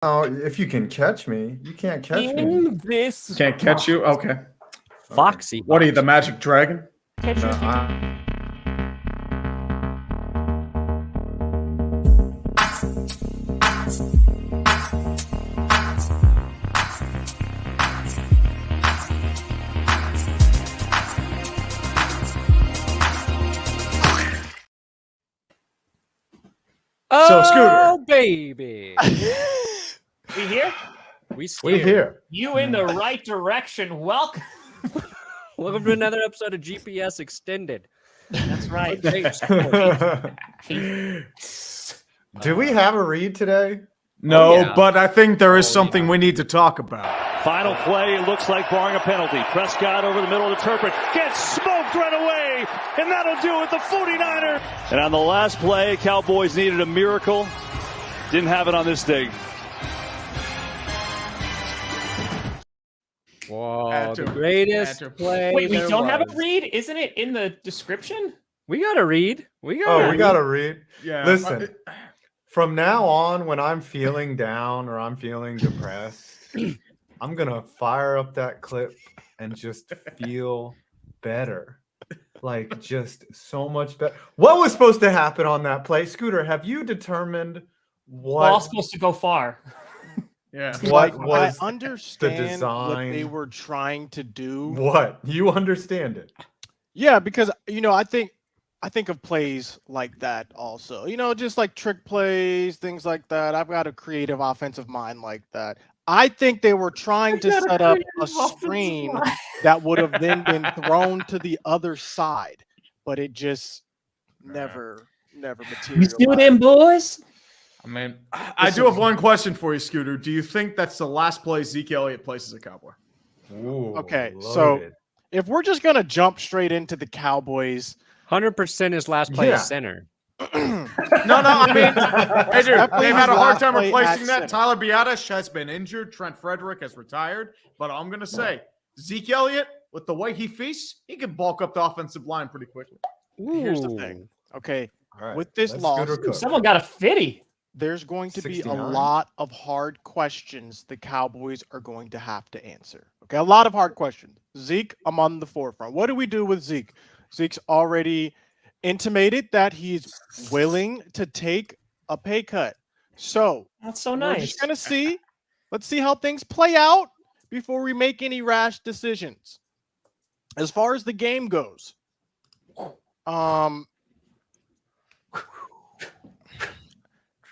Oh, if you can catch me, you can't catch me. In this Can't catch you? Okay. Foxy. What are you, the Magic Dragon? Catch you if you So, Scooter. Oh, baby. We here? We here. You in the right direction. Welcome. Welcome to another episode of GPS Extended. That's right. Do we have a read today? No, Oh, yeah. but I think there is something we need to talk about. Final play, it looks like barring a penalty. Prescott over the middle of the turret, gets smoked right away, and that'll do it, the 49er. And on the last play, Cowboys needed a miracle. Didn't have it on this thing. Whoa, the greatest play. Wait, we there don't have a was. read? Isn't it in the description? We got to read. We got to read. Yeah. Listen, from now on, when I'm feeling down or I'm feeling depressed, I'm going to fire up that clip and just feel better. Like, just so much better. What was supposed to happen on that play? Scooter, have you determined what? Ball's supposed to go far. Yeah. What was I understand the design? what they were trying to do. What? You understand it? Yeah, because I think of plays like that also. Just like trick plays, things like that. I've got a creative offensive mind like that. I think they were trying to set up a screen that would have then been thrown to the other side, but it just never materialized. You see them, boys? I mean, I do have one question for you, Scooter. Do you think that's the last play Zeke Elliott plays as a Cowboy? Ooh, Okay, loaded. so if we're just gonna jump straight into the Cowboys, 100% his last play Yeah. is center. No, I mean, hey, dude, Definitely they've had a his hard last time play replacing at that. center. Tyler Biadasz has been injured. Trent Frederick has retired. But I'm going to say, Zeke Elliott, with the way he feasts, he can bulk up the offensive line pretty quickly. here's the thing. Okay, All right, with this let loss, Scooter cook. Someone got a fitty. there's going to be a 69. lot of hard questions the Cowboys are going to have to answer. Okay, a lot of hard questions. Zeke, I'm on the forefront. What do we do with Zeke? Zeke's already intimated that he's willing to take a pay cut. So That's so we're nice. just gonna see. Let's see how things play out before we make any rash decisions. As far as the game goes,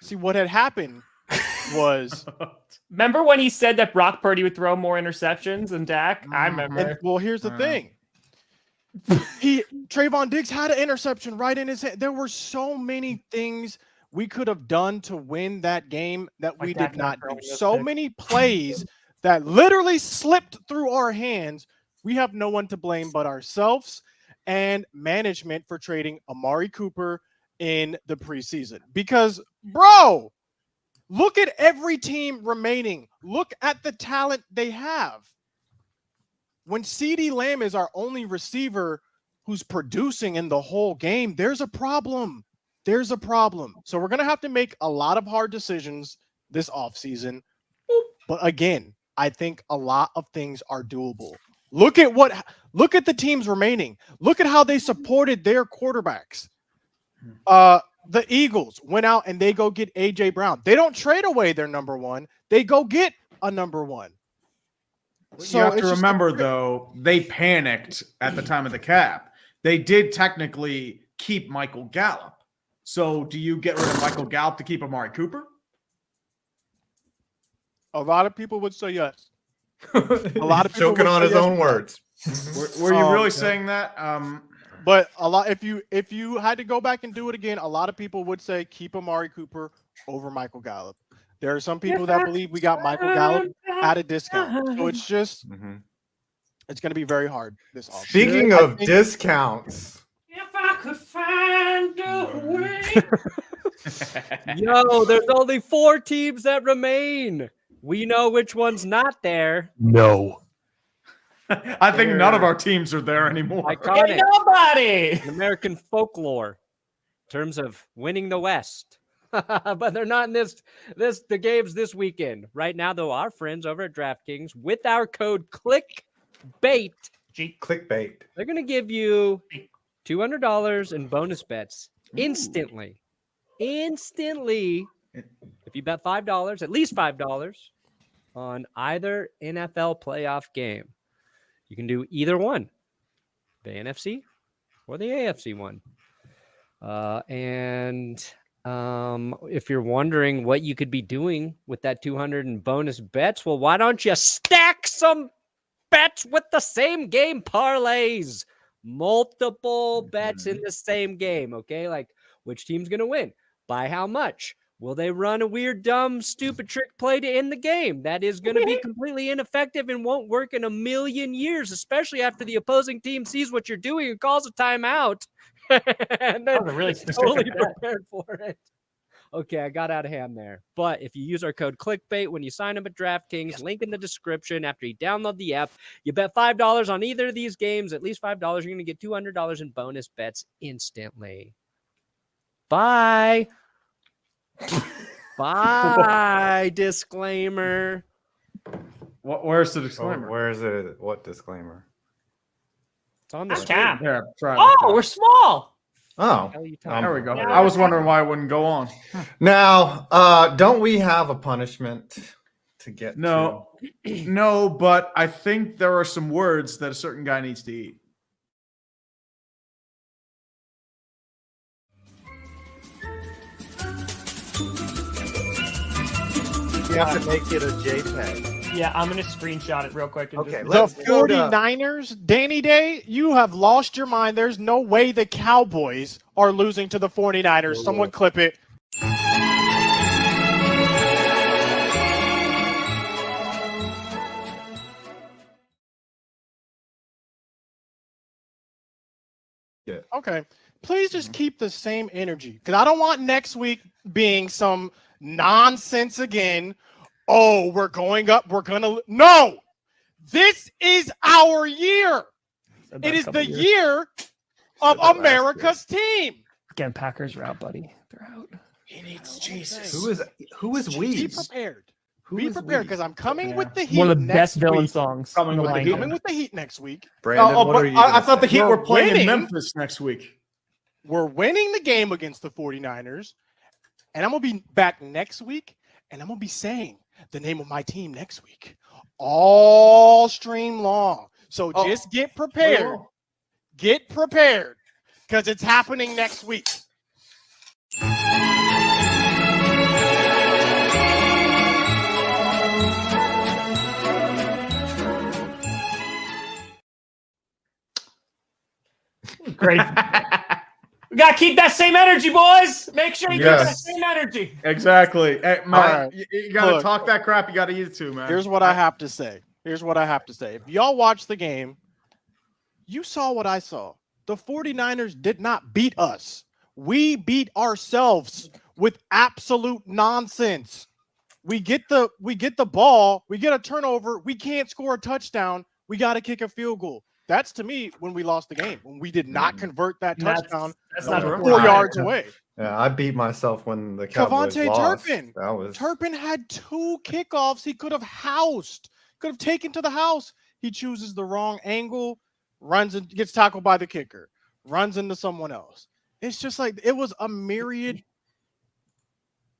see what had happened was Remember when he said that Brock Purdy would throw more interceptions than Dak? I remember. and, well, here's the thing. Trayvon Diggs had an interception right in his hand. There were so many things we could have done to win that game that we Dak did not throwing do. those So picks. many plays that literally slipped through our hands. We have no one to blame but ourselves and management for trading Amari Cooper in the preseason. Because, bro, look at every team remaining. Look at the talent they have. When CeeDee Lamb is our only receiver who's producing in the whole game, there's a problem. There's a problem. So we're going to have to make a lot of hard decisions this offseason. But again, I think a lot of things are doable. Look at the teams remaining. Look at how they supported their quarterbacks. The Eagles went out and they go get A.J. Brown. They don't trade away their number one. They go get a number one. You have it's to just remember, though, they panicked at the time of the cap. They did technically keep Michael Gallup. So do you get rid of Michael Gallup to keep Amari Cooper? a lot of people would say yes. A lot of people choking would on say his yes own to that. words. Were you really yeah. saying that? But a lot, if you had to go back and do it again, a lot of people would say keep Amari Cooper over Michael Gallup. There are some people that believe we got Michael Gallup at a discount. So it's just it's going to be very hard this offseason. Speaking I of think- discounts, If I could find a way. Yo, there's only 4 teams that remain. We know which one's not there. No. I think none of our teams are there anymore. Ain't Iconic. nobody. American folklore in terms of winning the West. but they're not in the games this weekend. Right now, though, our friends over at DraftKings, with our code ClickBait, Clickbait. they're going to give you $200 in bonus bets instantly. Instantly. If you bet $5, at least $5 on either NFL playoff game, you can do either one, the NFC or the AFC one. If you're wondering what you could be doing with that 200 in bonus bets, well, why don't you stack some bets with the same game parlays? Multiple bets in the same game, okay? Like, which team's going to win? By how much? Will they run a weird, dumb, stupid trick play to end the game? That is going to be completely ineffective and won't work in a million years, especially after the opposing team sees what you're doing and calls a timeout. And then really totally prepared for it. Okay, I got out of hand there. But if you use our code ClickBait when you sign up at DraftKings, link in the description after you download the app, you bet $5 on either of these games, at least $5, you're going to get $200 in bonus bets instantly. Bye. Bye. Disclaimer. Where's the disclaimer? Where is it? What disclaimer? It's on the That's screen. Cam. Yeah, try it. Oh, we're small. Oh, Hell you talking There we go. Yeah. I was wondering why it wouldn't go on. now, don't we have a punishment to get? No, no, but I think there are some words that a certain guy needs to eat. You have to make it a JPEG. Yeah, I'm gonna screenshot it real quick. And Okay, just- let's The go to- 49ers, Danny Day, you have lost your mind. There's no way the Cowboys are losing to the 49ers. Someone clip it. Yeah. Okay. Please just keep the same energy because I don't want next week being some nonsense again. Oh, we're going up. We're going to. No, this is our year. It is the year of America's team. Again, Packers are out, buddy. They're out. He needs Jesus. Who is Be we? prepared. Who Be is prepared we? because I'm coming with the heat. One of the next best villain week. songs. Coming in with the line. heat. Coming with the heat next week. Brandon, what but are you? I gonna thought the say? Heat were playing in winning. Memphis next week. We're winning the game against the 49ers. And I'm going to be back next week. And I'm going to be saying the name of my team next week. All stream long. So just get prepared. Get prepared. Because it's happening next week. Great. We gotta keep that same energy, boys. Make sure you keep that same energy. Exactly. Hey, man, right. you got to Look. talk that crap. You got to eat it too, man. Here's what I have to say. If y'all watched the game, you saw what I saw. The 49ers did not beat us. We beat ourselves with absolute nonsense. We get the ball, we get a turnover, we can't score a touchdown, we got to kick a field goal. That's to me when we lost the game, when we did not convert that touchdown That's not Right. 4 yards away. Yeah, I beat myself when the Cowboys Kevontae lost. Turpin. That was Turpin had 2 kickoffs he could have housed, could have taken to the house. He chooses the wrong angle, runs and gets tackled by the kicker, runs into someone else. It's just like it was a myriad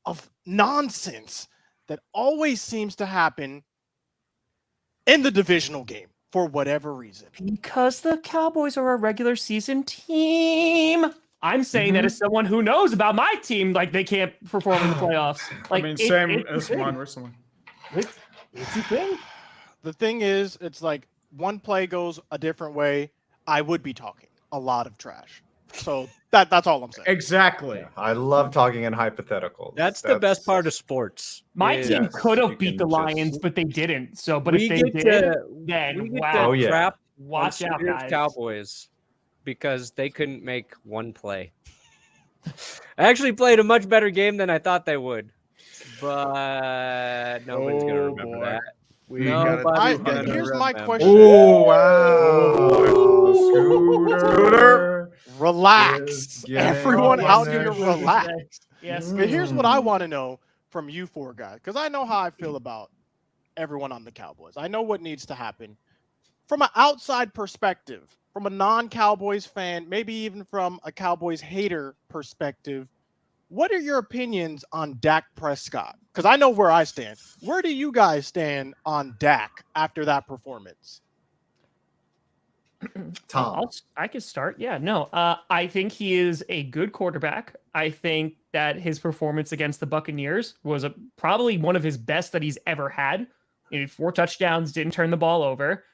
of nonsense that always seems to happen in the divisional game for whatever reason. Because the Cowboys are a regular season team. I'm saying that as someone who knows about my team, like they can't perform in the playoffs. Like, I mean, it- same it's as a thing. mine recently. It's a thing. The thing is, it's like one play goes a different way, I would be talking a lot of trash. So that's all I'm saying. Exactly. I love talking in hypotheticals. That's the best part of sports. My is team Yes, could you have beat can the just- Lions, but they didn't. So, but we if they get did, to- then we get wow. to Oh, yeah. crap Watch on out, Spears guys. Cowboys because they couldn't make one play. I actually played a much better game than I thought they would, but nobody's gonna Oh, remember boy. that. We Nobody's gotta gonna Here's my remember. question. Oh wow! Scooter. Relax. Is getting Everyone on out there. here, relax. Yes. But here's what I want to know from you four guys, because I know how I feel about everyone on the Cowboys. I know what needs to happen. From an outside perspective, from a non-Cowboys fan, maybe even from a Cowboys hater perspective, what are your opinions on Dak Prescott? Because I know where I stand. Where do you guys stand on Dak after that performance? Tom. I could start. Yeah, no. I think he is a good quarterback. I think that his performance against the Buccaneers was probably one of his best that he's ever had. 4 touchdowns, didn't turn the ball over.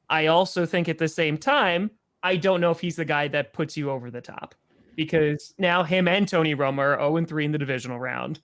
I also think at the same time, I don't know if he's the guy that puts you over the top, because now him and Tony Romo are 0-3 in the divisional round.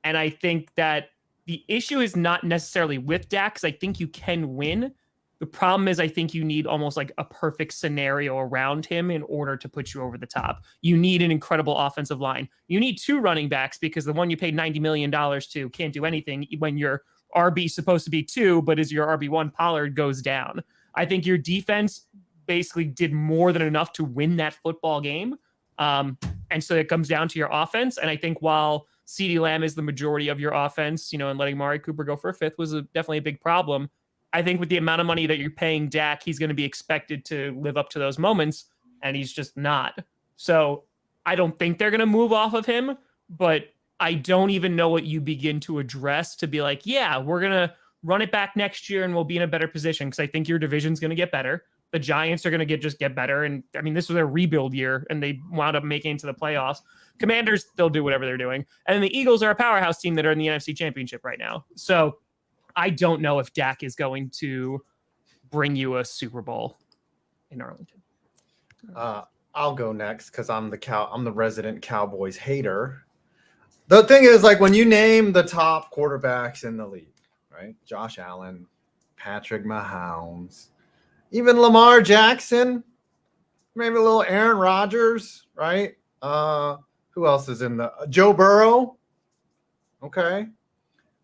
And I think that the issue is not necessarily with Dak, because I think you can win. The problem is I think you need almost like a perfect scenario around him in order to put you over the top. You need an incredible offensive line. You need 2 running backs, because the one you paid $90 million to can't do anything when your RB supposed to be 2, but as your RB1 Pollard goes down. I think your defense basically did more than enough to win that football game. And so it comes down to your offense. And I think while CeeDee Lamb is the majority of your offense, and letting Amari Cooper go for a 5th was definitely a big problem. I think with the amount of money that you're paying Dak, he's going to be expected to live up to those moments, and he's just not. So I don't think they're going to move off of him, but I don't even know what you begin to address to be like, yeah, we're going to run it back next year and we'll be in a better position, because I think your division's going to get better. The Giants are going to get better. And I mean, this was their rebuild year and they wound up making it to the playoffs. Commanders, they'll do whatever they're doing. And the Eagles are a powerhouse team that are in the NFC Championship right now. So I don't know if Dak is going bring you a Super Bowl in Arlington. I'll go next because I'm the resident Cowboys hater. The thing is, like, when you name the top quarterbacks in the league, right? Josh Allen, Patrick Mahomes, even Lamar Jackson, maybe a little Aaron Rodgers, right? Who else is in the Joe Burrow? Okay.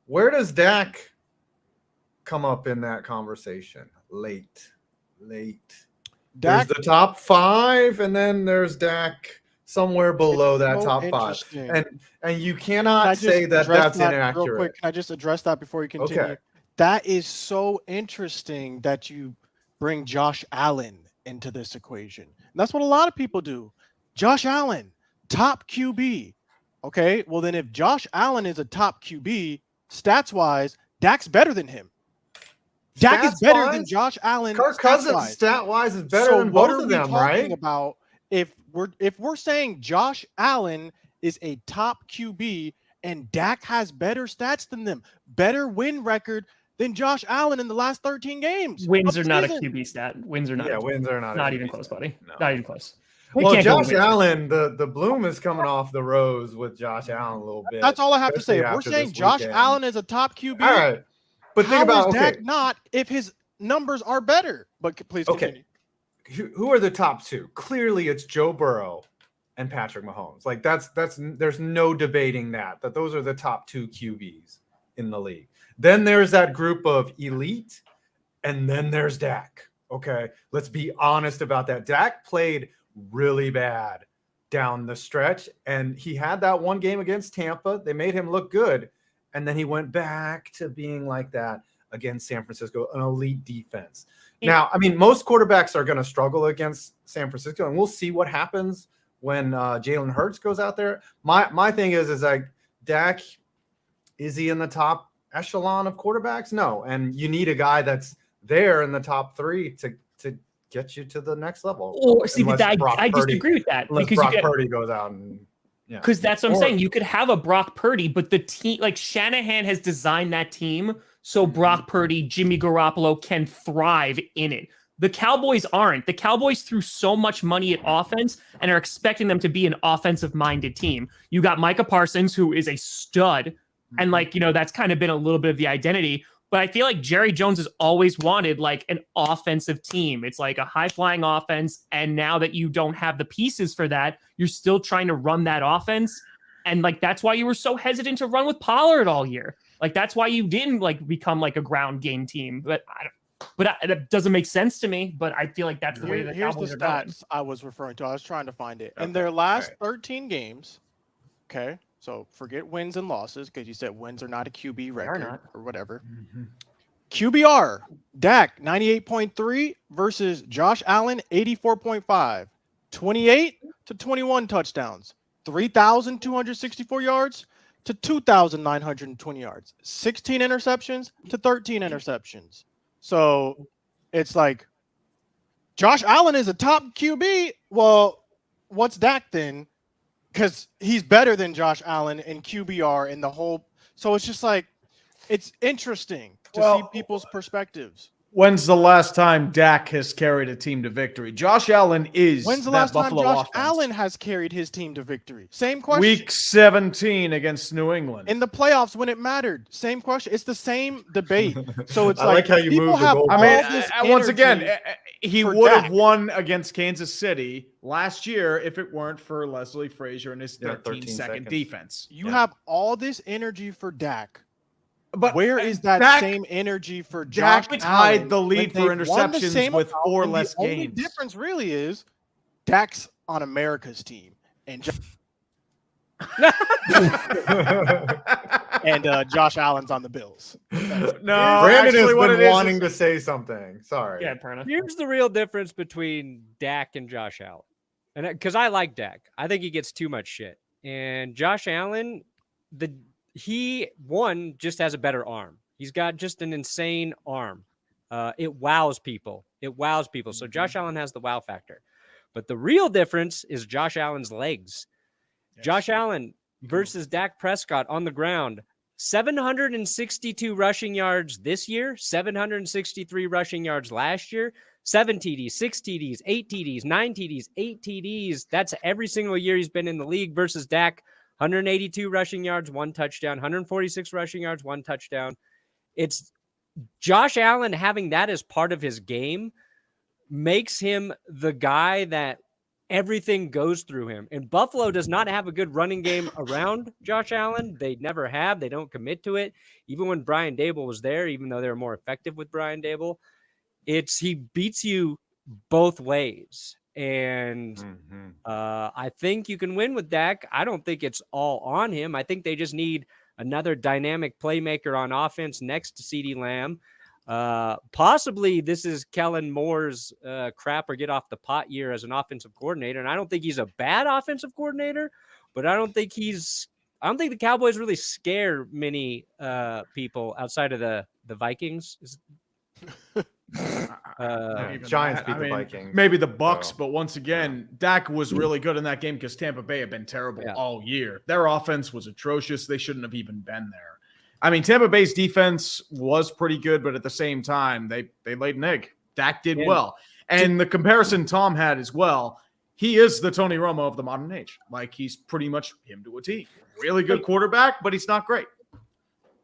Where does Dak come up in that conversation? Late. Dak, There's the top 5, and then there's Dak somewhere below that so top 5. interesting. And you Can cannot I just say that address that's that real inaccurate. quick? Can I just address that before you continue? Okay. That is so interesting that you bring Josh Allen into this equation. And that's what a lot of people do. Josh Allen, top QB. Okay, well then if Josh Allen is a top QB, stats-wise, Dak's better than him. Dak is better than Stats-wise, Josh Allen. Kirk Cousins stats-wise. stat-wise is better So than what both are of we them, talking right? about if we're saying Josh Allen is a top QB and Dak has better stats than them, better win record than Josh Allen in the last 13 games? Wins of are the not a season? QB stat. Wins are not. Yeah, wins are not. Not a even QB close, stat. buddy. No. Not even close. They Well, can't go Josh win. Allen, the bloom is coming off the rose with Josh Allen a little bit. That's all I have to say. especially If we're after saying this Josh weekend. Allen is a top QB, All right, but think how about is Dak not if his numbers are better? But please continue. Who are the top 2? Clearly, it's Joe Burrow and Patrick Mahomes. Like that's there's no debating that those are the top 2 QBs in the league. Then there's that group of elite, and then there's Dak. Okay, let's be honest about that. Dak played really bad down the stretch, and he had that one game against Tampa. They made him look good, and then he went back to being like that against San Francisco, an elite defense. Now, I mean, most quarterbacks are going to struggle against San Francisco, and we'll see what happens when Jalen Hurts goes out there. My thing is like, Dak, is he in the top echelon of quarterbacks? No, and you need a guy that's there in the top 3 to get you to the next level. Or see, but Unless Brock I Purdy- disagree with that, Unless because Brock you get, Purdy goes out and because that's what I'm Or- saying. You could have a Brock Purdy, but the team, like Shanahan has designed that team so Brock Purdy, Jimmy Garoppolo can thrive in it. The Cowboys aren't. The Cowboys threw so much money at offense and are expecting them to be an offensive-minded team. You got Micah Parsons, who is a stud, and that's kind of been a little bit of the identity. But I feel like Jerry Jones has always wanted like an offensive team. It's like a high-flying offense, and now that you don't have the pieces for that, you're still trying to run that offense. And like that's why you were so hesitant to run with Pollard all year. Like that's why you didn't like become like a ground game team. But it doesn't make sense to me. But I feel like that's the way the Here's Cowboys the are going. stats I was referring to. I was trying to find it. In Okay, their last all 13 games, okay, So forget wins and losses because you said wins are not a QB record not. or whatever. Mm-hmm. QBR, Dak 98.3 versus Josh Allen 84.5. 28 to 21 touchdowns, 3,264 yards to 2,920 yards, 16 interceptions to 13 interceptions. So it's like Josh Allen is a top QB. Well, what's Dak then? Because he's better than Josh Allen in QBR in the whole. So it's just like, it's interesting to see people's perspectives. When's the last time Dak has carried a team to victory? Josh Allen is When's the that last time Buffalo Josh offense. Allen has carried his team to victory? Same question. Week 17 against New England. In the playoffs when it mattered. Same question. It's the same debate. So it's I like like how you people moved the have goalpost. I mean, all this once again, energy he for would have Dak. won against Kansas City last year if it weren't for Leslie Frazier and his 13-second 13 seconds. defense. You have all this energy for Dak. But Where is that Dak- same energy for Josh Dak Allen tied the lead when for they've won the interceptions same with amount, 4 and less the only games. difference really is Dak's on America's team and Josh Allen's on the Bills. No, Brandon actually, has what it been is wanting is- to say something. Sorry. Yeah, Perna. Here's the real difference between Dak and Josh Allen. And because I like Dak, I think he gets too much shit. And Josh Allen, he just has a better arm. He's got just an insane arm. It wows people. So Josh Allen has the wow factor. But the real difference is Josh Allen's legs. Yes. Josh Allen versus Dak Prescott on the ground. 762 rushing yards this year, 763 rushing yards last year, 7 TDs, 6 TDs, 8 TDs, 9 TDs, 8 TDs. That's every single year he's been in the league versus Dak. 182 rushing yards, 1 touchdown, 146 rushing yards, 1 touchdown. It's Josh Allen having that as part of his game makes him the guy that everything goes through him. And Buffalo does not have a good running game around Josh Allen. They never have. They don't commit to it. Even when Brian Dable was there, even though they were more effective with Brian Dable, he beats you both ways. And I think you can win with Dak. I don't think it's all on him. I think they just need another dynamic playmaker on offense next to CeeDee Lamb. Possibly this is Kellen Moore's crap or get off the pot year as an offensive coordinator. And I don't think he's a bad offensive coordinator, but I don't think the Cowboys really scare many people outside of the Vikings. Giants beat the Vikings. Maybe the Bucks, So, but once again, Dak was really good in that game because Tampa Bay had been terrible Yeah. all year. Their offense was atrocious. They shouldn't have even been there. I mean, Tampa Bay's defense was pretty good, but at the same time, they laid an egg. Dak did well. And the comparison Tom had as well, he is the Tony Romo of the modern age. Like, he's pretty much him to a T. Really good quarterback, but he's not great.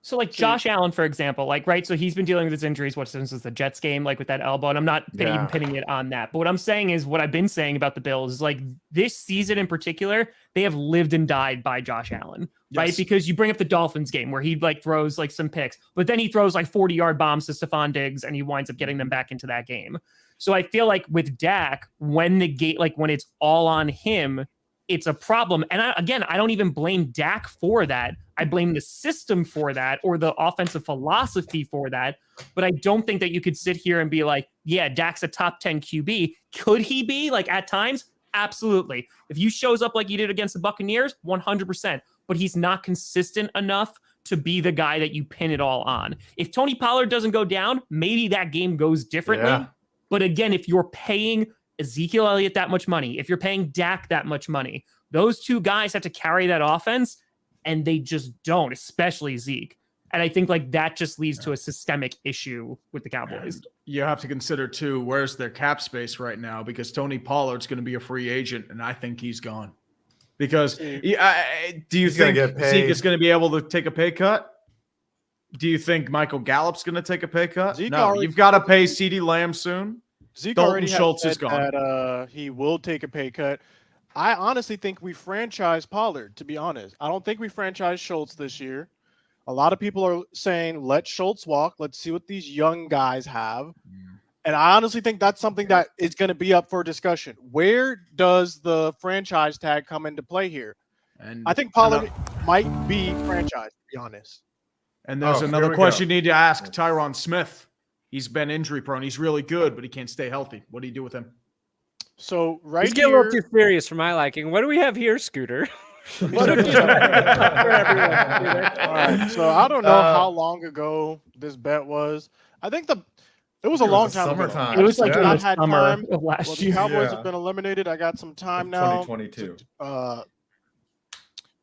So like Josh Allen, for example, like, right. So he's been dealing with his injuries, since the Jets game, like with that elbow. And I'm not even pinning it on that. But what I'm saying is what I've been saying about the Bills is like this season in particular, they have lived and died by Josh Allen, right? Yes. Because you bring up the Dolphins game where he like throws like some picks, but then he throws like 40-yard bombs to Stephon Diggs and he winds up getting them back into that game. So I feel like with Dak, when when it's all on him, it's a problem. And I don't even blame Dak for that. I blame the system for that or the offensive philosophy for that. But I don't think that you could sit here and be like, yeah, Dak's a top 10 QB. Could he be like at times? Absolutely. If he shows up like he did against the Buccaneers, 100%. But he's not consistent enough to be the guy that you pin it all on. If Tony Pollard doesn't go down, maybe that game goes differently. Yeah. But again, if you're paying Ezekiel Elliott that much money, if you're paying Dak that much money, those two guys have to carry that offense, and they just don't, especially Zeke. And I think like that just leads to a systemic issue with the Cowboys. And you have to consider too, where's their cap space right now? Because Tony Pollard's going to be a free agent, and I think he's gone. Because do you think Zeke is going to be able to take a pay cut? Do you think Michael Gallup's going to take a pay cut? Zeke No, you've got to pay CeeDee Lamb soon. Zeke Dalton already Schultz has is said gone. that he will take a pay cut. I honestly think we franchise Pollard, to be honest. I don't think we franchise Schultz this year. A lot of people are saying, let Schultz walk. Let's see what these young guys have. And I honestly think that's something that is going to be up for discussion. Where does the franchise tag come into play here? And I think Pollard might be franchise, to be honest. And there's Oh, here another we question go. you need to ask Tyron Smith. He's been injury prone. He's really good, but he can't stay healthy. What do you do with him? So right He's getting a little here, too serious for my liking. What do we have here, Scooter? let me What check do this you- out. for everyone, Scooter? All right. So I don't know how long ago this bet was. I think it was a It was long the time ago. summertime. It was like Yeah. in I the had summer time. of Well, last the year. Cowboys Yeah. have been eliminated. I got some time now 2022.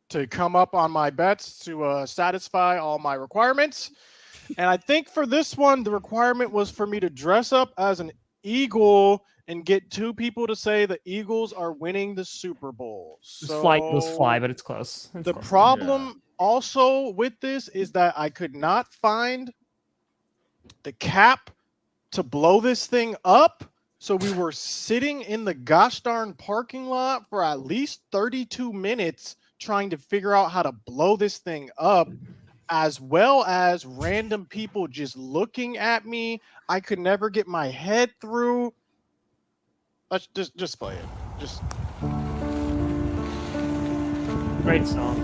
to come up on my bets to satisfy all my requirements. And I think for this one, the requirement was for me to dress up as an Eagle and get 2 people to say the Eagles are winning the Super Bowl. It was fly, So but it's close. It's the close. problem also with this is that I could not find the cap to blow this thing up. So we were sitting in the gosh darn parking lot for at least 32 minutes trying to figure out how to blow this thing up, as well as random people just looking at me. I could never get my head through. Let's just play it. Just Great song.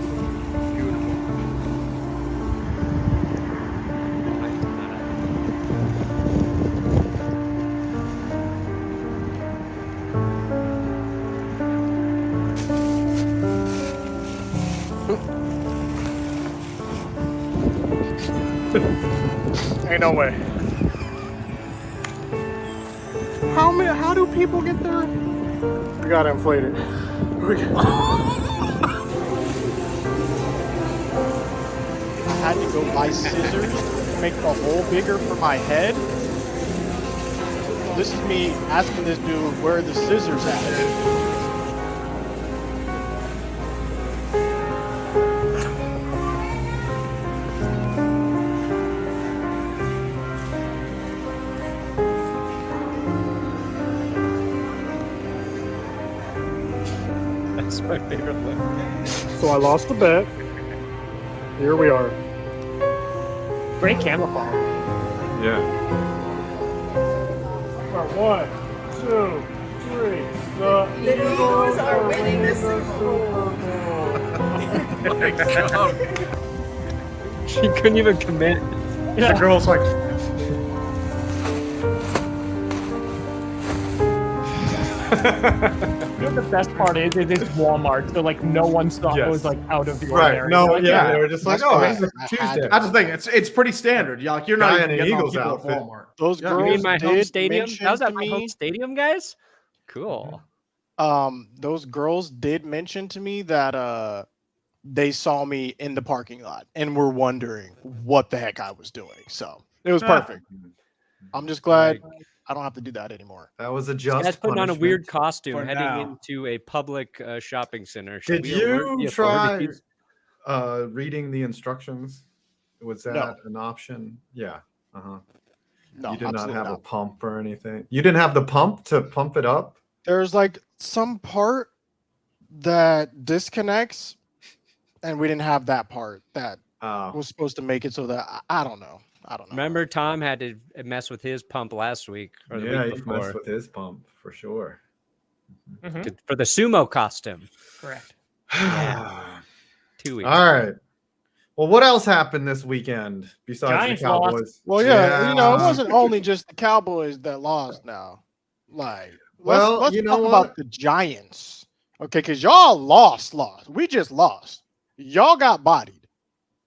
ain't no way. How do people get there? We gotta inflate it. I had to go buy scissors to make the hole bigger for my head. This is me asking this dude where are the scissors at. That's my favorite look. So I lost the bet. Here we are. Great camouflage. Yeah. 1, 2, 3. The Eagles are winning the Super Bowl. She couldn't even commit. The girl's like, You know the best part is it is Walmart, so like no one saw it was Yes. like out of the right. ordinary. No, Like, yeah. They were just like, That's oh, correct. this is I had Tuesday. to. That's the thing. It's pretty standard. You're not Guy even in an getting on Eagles people at outfit. Walmart. Those Yeah. girls You mean my home did stadium? mention That was to at my home me. stadium, guys? Cool. Those girls did mention to me that they saw me in the parking lot and were wondering what the heck I was doing. So it was perfect. I'm just glad I don't have to do that anymore. That was a This just guy's putting on a weird punishment. costume For heading now. into a public shopping center. Should Did we alert the you try authorities? reading the instructions? Was that No. an option? Yeah. Uh-huh. No, You did not absolutely have a not. pump or anything. You didn't have the pump to pump it up? There's like some part that disconnects, and we didn't have that part that Oh. was supposed to make it so that I don't know. I don't know. Remember, Tom had to mess with his pump last week or the Yeah, week he before messed with his pump for sure. Mhm, for the sumo costume. correct. Yeah. 2 weeks. All right. Well, what else happened this weekend besides Giants the lost. Cowboys? Well, yeah, it wasn't only just the Cowboys that lost now. Like, Well, let's you know talk what? about the Giants. Okay, because y'all lost. We just lost. Y'all got bodied.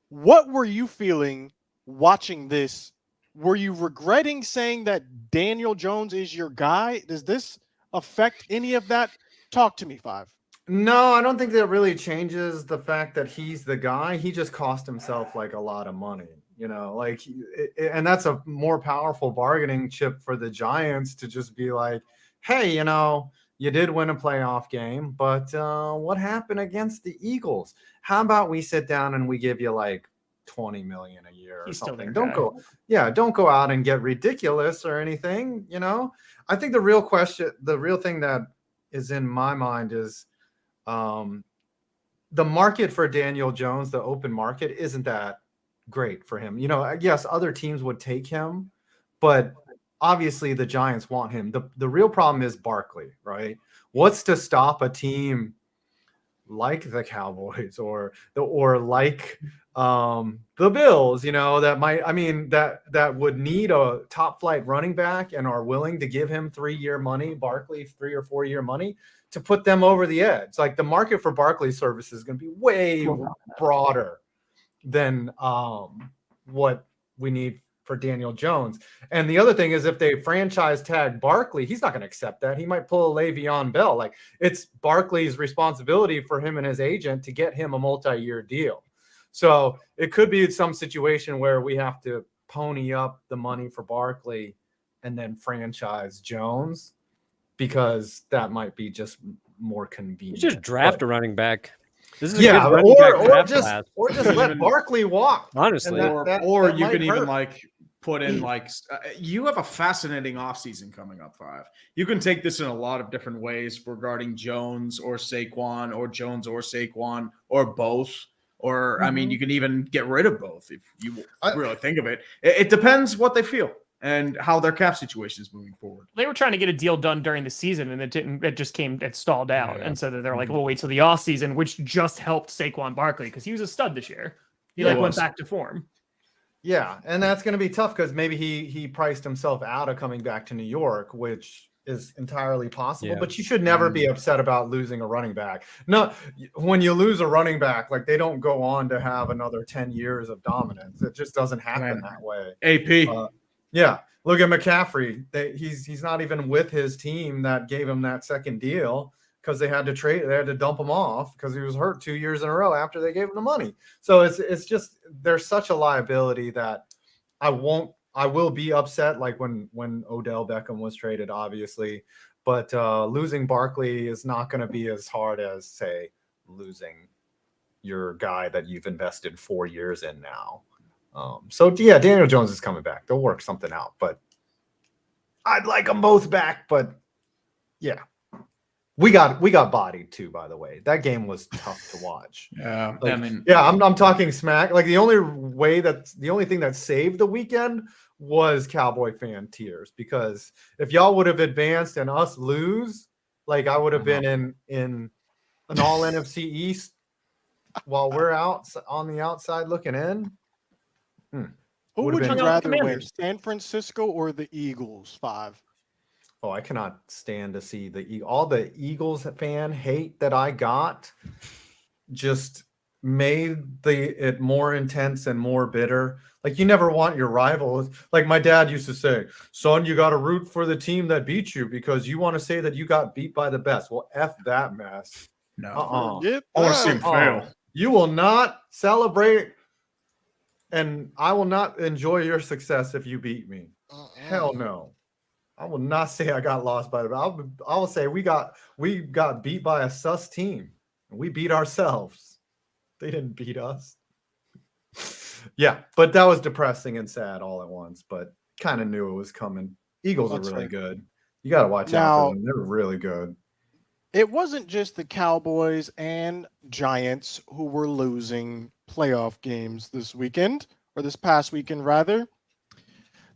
What were you feeling watching this? Were you regretting saying that Daniel Jones is your guy? Does this affect any of that? Talk to me, Five. No, I don't think that really changes the fact that he's the guy. He just cost himself like a lot of money, like, and that's a more powerful bargaining chip for the Giants to just be like, hey, you did win a playoff game, but what happened against the Eagles? How about we sit down and we give you like $20 million a year or He's still something? their guy. Don't go out and get ridiculous or anything. I think the real thing that is in my mind is, the market for Daniel Jones, the open market, isn't that great for him. Yes, other teams would take him, but obviously the Giants want him. The real problem is Barkley, right? What's to stop a team like the Cowboys or like the Bills, that would need a top flight running back and are willing to give him 3-year money, Barkley 3 or 4 year money to put them over the edge. Like the market for Barkley's services is going to be way broader than what we need for Daniel Jones. And the other thing is, if they franchise tag Barkley, he's not going to accept that. He might pull a Le'Veon Bell. Like, it's Barkley's responsibility for him and his agent to get him a multi-year deal. So it could be some situation where we have to pony up the money for Barkley and then franchise Jones, because that might be just more convenient. You just draft a running back. This is yeah, a good running back draft just class. or just let Barkley walk. Honestly, or you can even like put in like you have a fascinating offseason coming up, 5. You can take this in a lot of different ways regarding Jones or Saquon, or Jones or Saquon, or both. Or I mean, you can even get rid of both if you really think of it. It depends what they feel and how their cap situation is moving forward. They were trying to get a deal done during the season, and it stalled out. And so they're like, we'll wait till the off season, which just helped Saquon Barkley because he was a stud this year. He went back to form. Yeah, and that's going to be tough because maybe he priced himself out of coming back to New York, which is entirely possible. Yeah. But you should never be upset about losing a running back. No, when you lose a running back, like, they don't go on to have another 10 years of dominance. It just doesn't happen that way. AP. Yeah, look at McCaffrey. He's not even with his team that gave him that second deal because they had to dump him off because he was hurt 2 years in a row after they gave him the money. So it's just, there's such a liability that I will be upset, like when Odell Beckham was traded, obviously, but losing Barkley is not going to be as hard as, say, losing your guy that you've invested 4 years in now. So yeah, Daniel Jones is coming back. They'll work something out, but I'd like them both back. But yeah, we got bodied too, by the way. That game was tough to watch. Yeah, like, I mean, yeah, I'm talking smack. Like, the only thing that saved the weekend was Cowboy fan tears, because if y'all would have advanced and us lose, like, I would have been in an all NFC East while we're out on the outside looking in. Who Would've would you been- rather win, Commanders. San Francisco or the Eagles? 5. Oh, I cannot stand to see all the Eagles fan hate that I got. Just made it more intense and more bitter. Like, you never want your rivals. Like my dad used to say, son, you got to root for the team that beat you because you want to say that you got beat by the best. Well, F that mess. no. Forget I want to see that. him fail. You will not celebrate, and I will not enjoy your success if you beat me. Hell no. I will not say I got lost by the. I will say we got beat by a sus team. We beat ourselves. They didn't beat us. Yeah, but that was depressing and sad all at once. But kind of knew it was coming. Eagles are That's really right. good. You got to watch out Now- for them. They're really good. It wasn't just the Cowboys and Giants who were losing playoff games this weekend, or this past weekend, rather.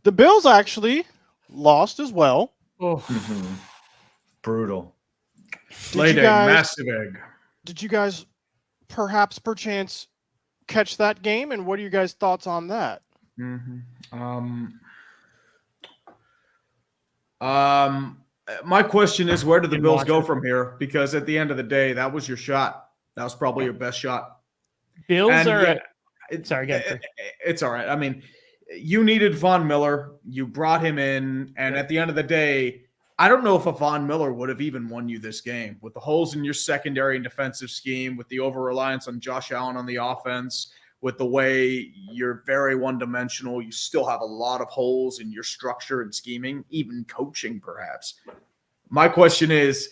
The Bills actually lost as well. Oh, Brutal. Laid you a guys- massive egg. Did you guys perchance catch that game? And what are you guys' thoughts on that? My question is, where do the Didn't Bills watch go it. from here? Because at the end of the day, that was your shot. That was probably your best shot. Bills And are. yeah, Sorry, go ahead. It's all right. I mean, you needed Von Miller. You brought him in, and at the end of the day, I don't know if a Von Miller would have even won you this game with the holes in your secondary and defensive scheme, with the over-reliance on Josh Allen on the offense, with the way you're very one-dimensional. You still have a lot of holes in your structure and scheming, even coaching perhaps. My question is,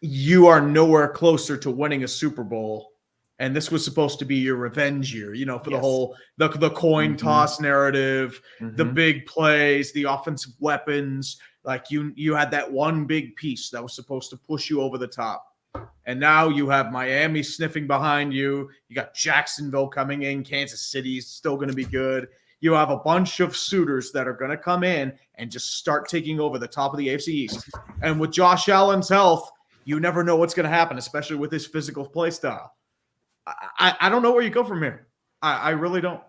you are nowhere closer to winning a Super Bowl, and this was supposed to be your revenge year, for the whole the coin toss narrative, the big plays, the offensive weapons. Like you had that one big piece that was supposed to push you over the top. And now you have Miami sniffing behind you. You got Jacksonville coming in. Kansas City's still going to be good. You have a bunch of suitors that are going to come in and just start taking over the top of the AFC East. And with Josh Allen's health, you never know what's going to happen, especially with his physical play style. I don't know where you go from here. I really don't.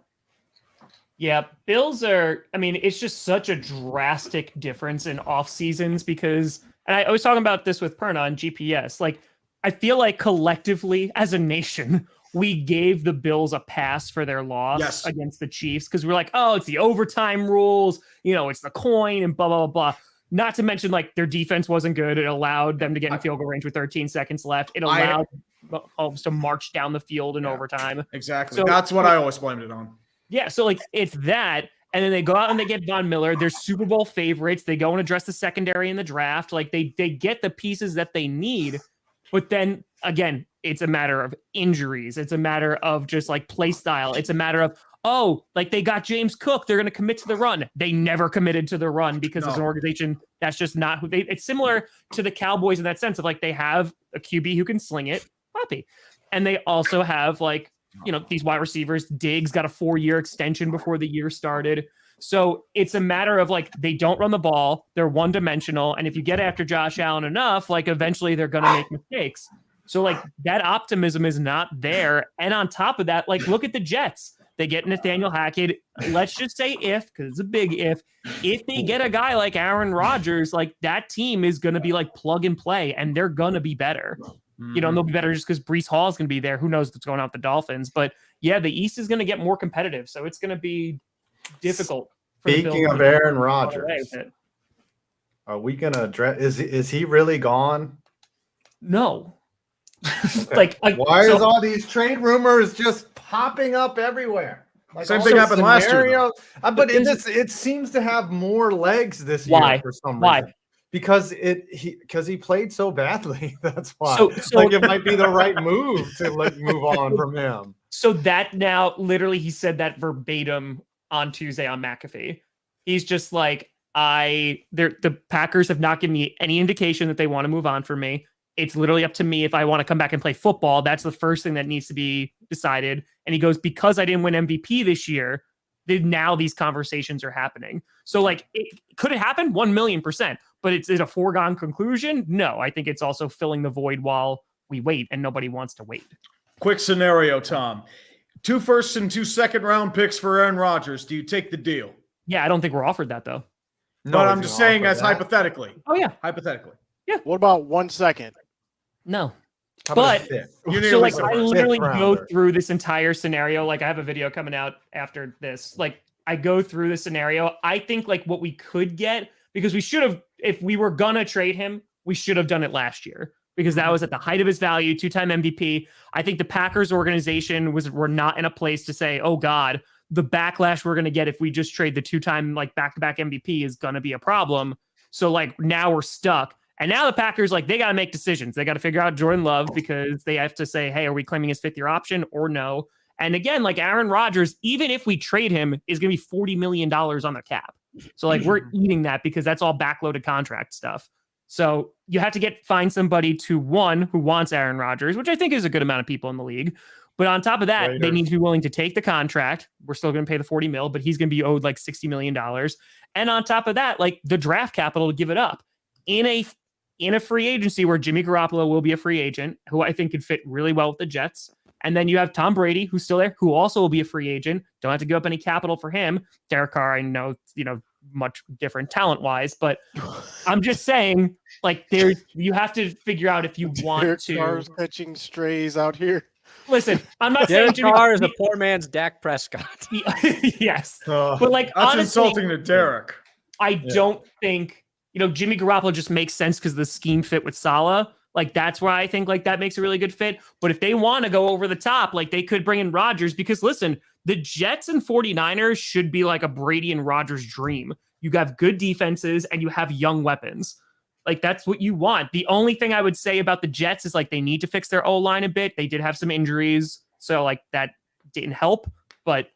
Yeah, Bills are, I mean, it's just such a drastic difference in off seasons because, and I was talking about this with Perna on GPS, like, I feel like collectively as a nation, we gave the Bills a pass for their loss against the Chiefs because we're like, oh, it's the overtime rules, it's the coin and blah, blah, blah. Not to mention, like, their defense wasn't good. It allowed them to get in field goal range with 13 seconds left. It allowed Mahomes to march down the field in overtime. Exactly. So, that's what I always blamed it on. Yeah, so like it's that, and then they go out and they get Von Miller. They're Super Bowl favorites. They go and address the secondary in the draft. Like they get the pieces that they need, but then again, it's a matter of injuries. It's a matter of just like play style. It's a matter of like they got James Cook. They're going to commit to the run. They never committed to the run because as an organization, that's just not who they. It's similar to the Cowboys in that sense of like they have a QB who can sling it, Poppy, and they also have like. These wide receivers. Diggs got a 4-year extension before the year started. So it's a matter of like, they don't run the ball. They're one-dimensional. And if you get after Josh Allen enough, like eventually they're going to make mistakes. So like that optimism is not there. And on top of that, like look at the Jets. They get Nathaniel Hackett. Let's just say because it's a big if they get a guy like Aaron Rodgers, like that team is going to be like plug and play and they're going to be better. And they'll be better just because Breece Hall is going to be there. Who knows what's going on with the Dolphins? But yeah, the East is going to get more competitive. So it's going to be difficult. Speaking of Aaron Rodgers, are we going to address, is he really gone? No. Why is all these trade rumors just popping up everywhere? Like same thing happened last year. But it seems to have more legs this year for some reason. Why? Because he played so badly. That's why. So like it might be the right move to like move on from him. So that now literally he said that verbatim on Tuesday on McAfee. He's just like, the Packers have not given me any indication that they want to move on from me. It's literally up to me if I want to come back and play football. That's the first thing that needs to be decided. And he goes, because I didn't win MVP this year, now these conversations are happening. So like, could it happen? 1,000,000%. But it's a foregone conclusion? No, I think it's also filling the void while we wait, and nobody wants to wait. Quick scenario, Tom. 2 first and 2 second round picks for Aaron Rodgers. Do you take the deal? Yeah, I don't think we're offered that though. No, but I'm just saying as hypothetically. Oh yeah, hypothetically. Yeah. What about 1 second? No. But so like I literally go through this entire scenario. Like I have a video coming out after this. Like I go through the scenario. I think like what we could get, because we should have, if we were gonna trade him, we should have done it last year because that was at the height of his value, 2-time MVP. I think the Packers organization were not in a place to say, oh God, the backlash we're gonna get if we just trade the 2-time like back-to-back MVP is gonna be a problem. So like now we're stuck. And now the Packers, like, they got to make decisions. They got to figure out Jordan Love because they have to say, hey, are we claiming his 5th-year option or no? And again, like Aaron Rodgers, even if we trade him, is going to be $40 million on the cap. So like we're eating that because that's all backloaded contract stuff. So you have to find somebody who wants Aaron Rodgers, which I think is a good amount of people in the league. But on top of that, they need to be willing to take the contract. We're still going to pay the 40 mil, but he's going to be owed like $60 million. And on top of that, like the draft capital to give it up in a free agency where Jimmy Garoppolo will be a free agent, who I think could fit really well with the Jets. And then you have Tom Brady, who's still there, who also will be a free agent. Don't have to give up any capital for him. Derek Carr, I know, much different talent-wise, but I'm just saying, like, you have to figure out if you want Derek to. Carr's catching strays out here. Listen, I'm not saying Derek Carr is a poor man's Dak Prescott. Yes, but like that's honestly, insulting to Derek. I don't think. Jimmy Garoppolo just makes sense because the scheme fit with Saleh. Like, that's why I think, like, that makes a really good fit. But if they want to go over the top, like, they could bring in Rodgers because, listen, the Jets and 49ers should be like a Brady and Rodgers dream. You have good defenses and you have young weapons. Like, that's what you want. The only thing I would say about the Jets is, like, they need to fix their O-line a bit. They did have some injuries, so, like, that didn't help. But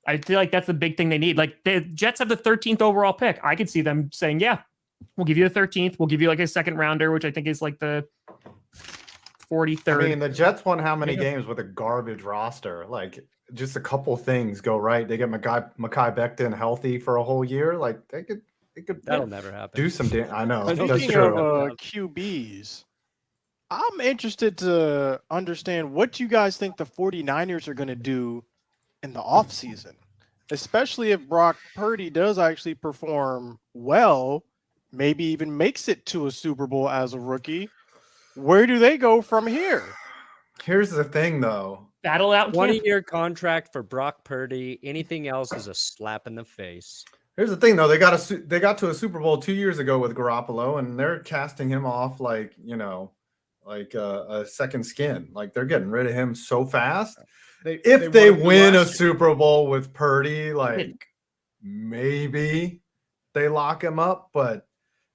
I feel like that's the big thing they need. Like, the Jets have the 13th overall pick. I could see them saying, yeah, we'll give you the 13th. We'll give you like a 2nd rounder, which I think is like the 43rd. I mean, the Jets won how many games with a garbage roster? Like, just a couple things go right. They get Mekhi Becton healthy for a whole year. Like, they could That'll never happen. do some I know. That's Speaking true. of QBs, I'm interested to understand what you guys think the 49ers are going to do in the offseason, especially if Brock Purdy does actually perform well, maybe even makes it to a Super Bowl as a rookie. Where do they go from here? Here's the thing, though. Battle out. 20-year contract for Brock Purdy. Anything else is a slap in the face. Here's the thing, though. They got to a Super Bowl 2 years ago with Garoppolo, and they're casting him off like a second skin. Like they're getting rid of him so fast. If they win a Super Bowl with Purdy, like maybe they lock him up, but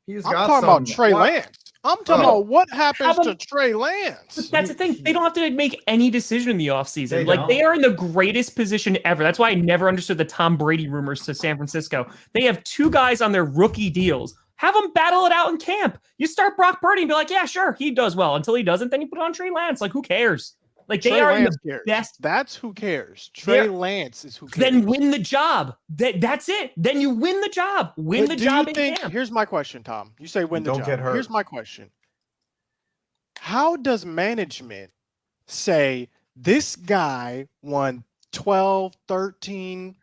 he's got. I'm talking about Trey Lance. I'm talking about what happens to Trey Lance. But that's the thing. They don't have to make any decision in the offseason. They They are in the greatest position ever. That's why I never understood the Tom Brady rumors to San Francisco. They have 2 guys on their rookie deals. Have them battle it out in camp. You start Brock Purdy and be like, yeah, sure, he does well. Until he doesn't, then you put on Trey Lance. Like, who cares? Like, they are in the best. That's who cares. Trey Lance is who cares. Then win the job. That's it. Then you win the job. Win the job in camp. Here's my question, Tom. You say win the job. Don't get hurt. Here's my question. How does management say this guy won 12, 13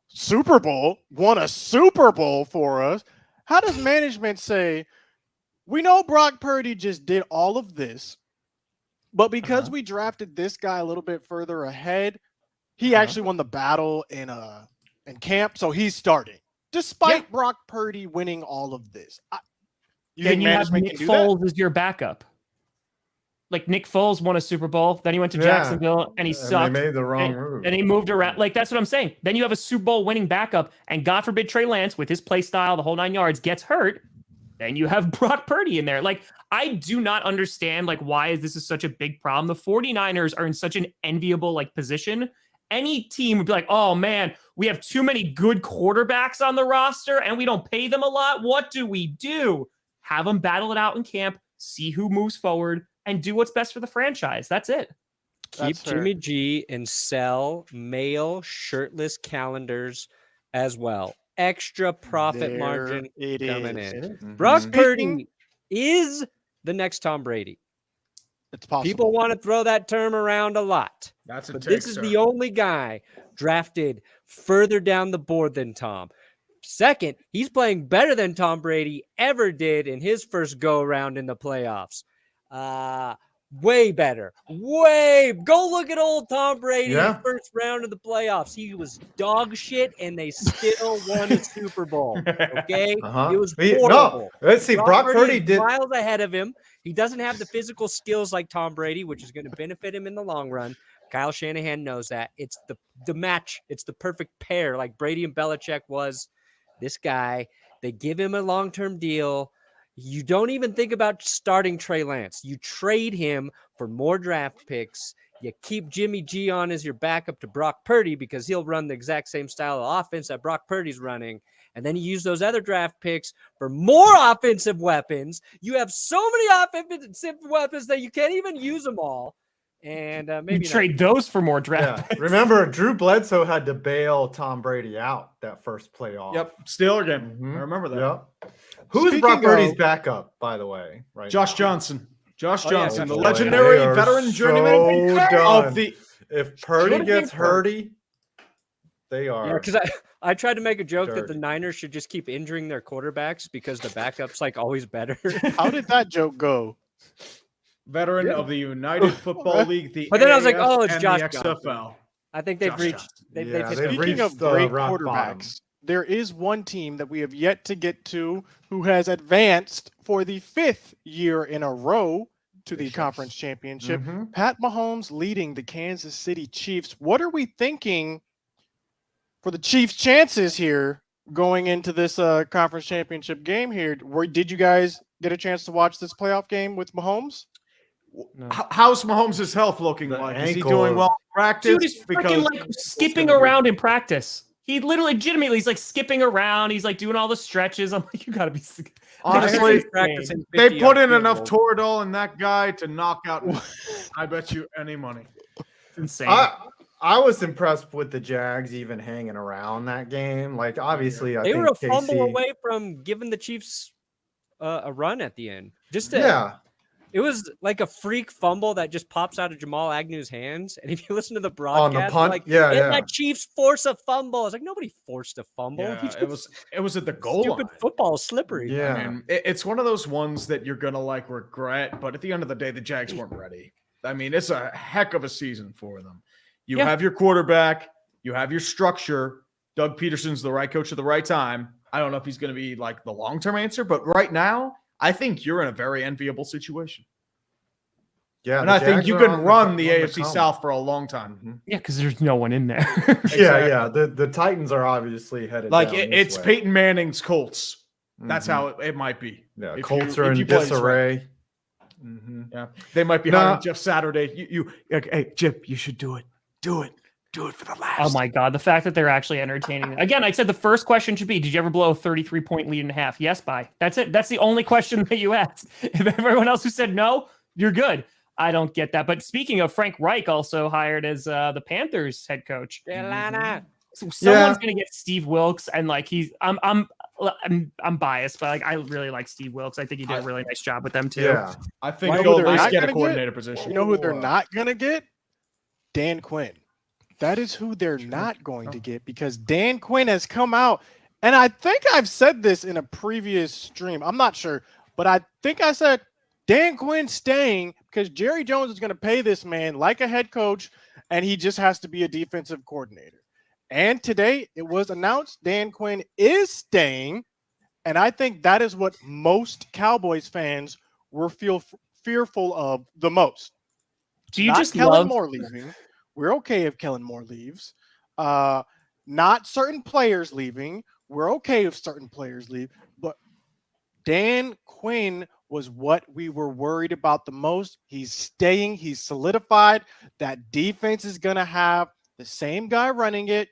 Super Bowl, won a Super Bowl for us? How does management say, we know Brock Purdy just did all of this, but because we drafted this guy a little bit further ahead, he actually won the battle in camp, so he's starting, despite Brock Purdy winning all of this. Then you have Nick Foles as your backup. Like Nick Foles won a Super Bowl, then he went to Jacksonville and he sucked. They made the wrong move. And he moved around. Like that's what I'm saying. Then you have a Super Bowl winning backup, and God forbid Trey Lance with his play style, the whole 9 yards, gets hurt. Then you have Brock Purdy in there. Like, I do not understand, like, why this is such a big problem. The 49ers are in such an enviable, like, position. Any team would be like, oh, man, we have too many good quarterbacks on the roster, and we don't pay them a lot. What do we do? Have them battle it out in camp, see who moves forward, and do what's best for the franchise. That's it. Keep Jimmy G and sell male shirtless calendars as well. Extra profit margin coming in. Brock Purdy is the next Tom Brady. It's possible. People want to throw that term around a lot. But this is the only guy drafted further down the board than Tom. Second, he's playing better than Tom Brady ever did in his first go around in the playoffs. Way better. Go look at old Tom Brady in the first round of the playoffs. He was dog shit, and they still won a Super Bowl. Okay, it was horrible. No, let's see. Brock Purdy did miles ahead of him. He doesn't have the physical skills like Tom Brady, which is going to benefit him in the long run. Kyle Shanahan knows that. It's the match. It's the perfect pair, like Brady and Belichick was. This guy, they give him a long-term deal. You don't even think about starting Trey Lance. You trade him for more draft picks. You keep Jimmy G on as your backup to Brock Purdy because he'll run the exact same style of offense that Brock Purdy's running. And then you use those other draft picks for more offensive weapons. You have so many offensive weapons that you can't even use them all. And maybe you trade those for more draft picks. Remember, Drew Bledsoe had to bail Tom Brady out that first playoff. Yep, Steeler game. I remember that. Yep. Who's Brock Purdy's backup, by the way? Right, Josh Johnson. Josh Johnson, the boy, legendary veteran journeyman of the. If Purdy gets hurty, they are. Yeah, because I tried to make a joke that the Niners should just keep injuring their quarterbacks because the backup's like always better. How did that joke go? Veteran of the United Football League, the but then I was like, oh, it's Josh XFL. I think they've reached. They've hit Speaking of great quarterbacks, there is one team that we have yet to get to who has advanced for the 5th year in a row to the conference championship. Pat Mahomes leading the Kansas City Chiefs. What are we thinking for the Chiefs' chances here going into this conference championship game here? Did you guys get a chance to watch this playoff game with Mahomes? No. How's Mahomes' health looking like? Is he doing well in practice? Dude is freaking like skipping around in practice. He literally, legitimately, he's like skipping around. He's like doing all the stretches. I'm like, you gotta be. Honestly, they put in enough Toradol in that guy to knock out. I bet you any money. It's insane. I was impressed with the Jags even hanging around that game. Like, obviously, they were a fumble away from giving the Chiefs a run at the end. It was like a freak fumble that just pops out of Jamal Agnew's hands. And if you listen to the On broadcast, the punt, like, yeah, yeah. let Chiefs force a fumble. I was like, nobody forced a fumble. Yeah, it was at the goal Stupid line. football is slippery. Yeah. I mean, it's one of those ones that you're gonna like regret, but at the end of the day, the Jags weren't ready. I mean, it's a heck of a season for them. You have your quarterback, you have your structure. Doug Peterson's the right coach at the right time. I don't know if he's going to be like the long-term answer, but right now, I think you're in a very enviable situation. Yeah, And the I think Jags you are can on run the on AFC come. South for a long time. Yeah, because there's no one in there. Yeah. The Titans are obviously headed Like down it's this way. Peyton Manning's Colts. That's Mhm. how it might be. Yeah, if Colts you- are if you in play this right. disarray. Mhm. Yeah, they might be No. hiring Jeff Saturday. Hey, Chip, you should do it. Do it for the last. Oh my God. The fact that they're actually entertaining. Again, I said the first question should be, did you ever blow a 33-point lead and a half? Yes, by. That's it. That's the only question that you asked. If everyone else who said no, you're good. I don't get that. But speaking of, Frank Reich also hired as the Panthers head coach. Carolina. So someone's Yeah. gonna get Steve Wilkes, and like I'm biased, but like I really like Steve Wilkes. I think he did a really nice job with them too. Yeah. I think You know he'll who at they're least not get a gonna coordinator position. You know who they're not going to get? Dan Quinn. That is who they're not going to get because Dan Quinn has come out. And I think I've said this in a previous stream. I'm not sure, but I think I said Dan Quinn staying because Jerry Jones is going to pay this man like a head coach, and he just has to be a defensive coordinator. And today it was announced Dan Quinn is staying. And I think that is what most Cowboys fans were fearful of the most. Do you Not just Kellen love? Moore leaving. We're okay if Kellen Moore leaves. Not certain players leaving. We're okay if certain players leave. But Dan Quinn was what we were worried about the most. He's staying. He's solidified. That defense is going to have the same guy running it.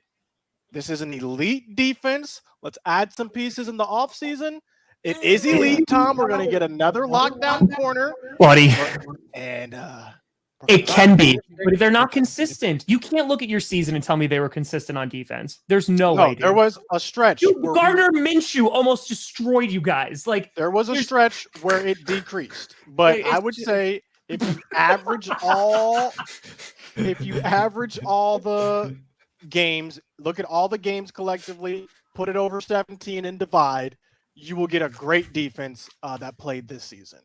This is an elite defense. Let's add some pieces in the offseason. It is elite, Tom. We're going to get another lockdown corner. Buddy, And it can be, but they're not consistent. You can't look at your season and tell me they were consistent on defense. There's no way. there dude. was a stretch. Dude, where Gardner Minshew almost destroyed you guys. Like there was a there's- stretch where it decreased. But It's I would say if you average all the games, look at all the games collectively, put it over 17 and divide, you will get a great defense that played this season.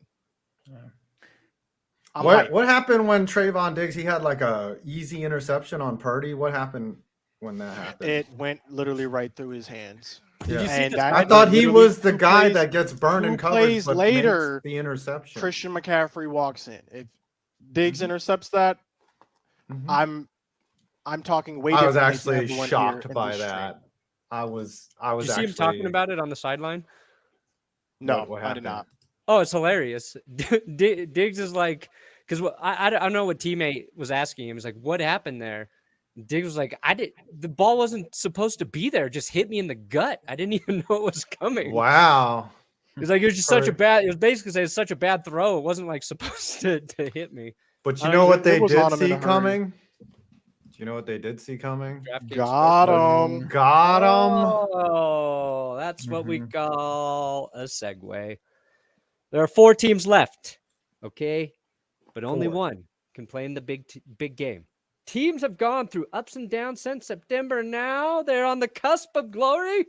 I'm hyped. What happened when Trayvon Diggs, he had like a easy interception on Purdy? What happened when that happened? It went literally right through his hands. Yeah. you see And this that I was thought he literally was the two guy plays- that gets burned in two coverage plays but later, makes the interception. Christian McCaffrey walks in. If Diggs intercepts that, Mhm. I'm talking way I was differently to actually everyone here shocked in by this that. stream. I was Did you see actually him talking about it on the sideline? No, what I did happened? not. Oh, it's hilarious. Diggs is like, because I don't know what teammate was asking him. He's like, what happened there? Diggs was like, the ball wasn't supposed to be there. It just hit me in the gut. I didn't even know it was coming. Wow. He's like, it was just it was basically saying it's such a bad throw. It wasn't like supposed to hit me. But you I know mean, what it they was on did him in a see hurry. coming? Do you know what they did see coming? DraftKings Got Sportsbook. him. Got him. Oh, that's what we Mhm. call a segue. There are 4 teams left, okay? But only 4. one can play in the big game. Teams have gone through ups and downs since September. Now they're on the cusp of glory.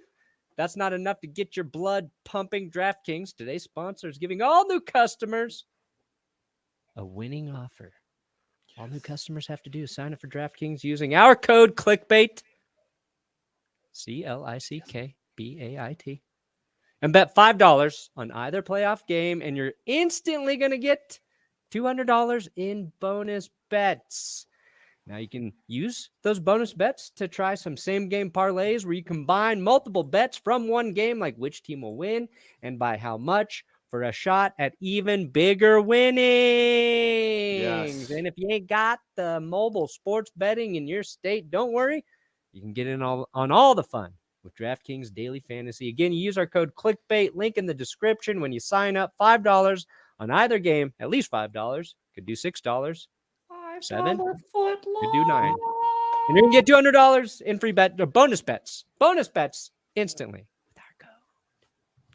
That's not enough to get your blood pumping. DraftKings, today's sponsor, is giving all new customers a winning offer. All new customers have to do is sign up for DraftKings using our code CLICKBAIT, CLICKBAIT, and bet $5 on either playoff game, and you're instantly going to get $200 in bonus bets. Now you can use those bonus bets to try some same game parlays where you combine multiple bets from one game, like which team will win and by how much, for a shot at even bigger winnings. Yes. And if you ain't got the mobile sports betting in your state, don't worry. You can get in on all the fun with DraftKings Daily Fantasy. Again, you use our code CLICKBAIT, link in the description when you sign up. $5 on either game, at least $5. Could do $6. $7. Could do $9. And you can get $200 in free bonus bets instantly with our code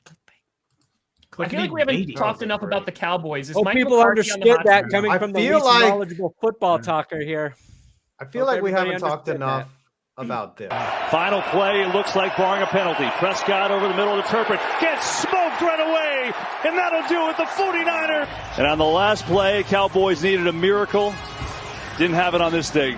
CLICKBAIT. I feel like we haven't talked enough about the Cowboys. Is Hope Mike people McCarthy on the understood hot that seat? coming I from the feel least like- knowledgeable football talker here. I feel Hope like we everybody haven't talked understood enough about this. Final play, it looks like barring a penalty. Prescott over the middle of the turret, gets smoked right away, and that'll do it, the 49er. And on the last play, Cowboys needed a miracle. Didn't have it on this thing.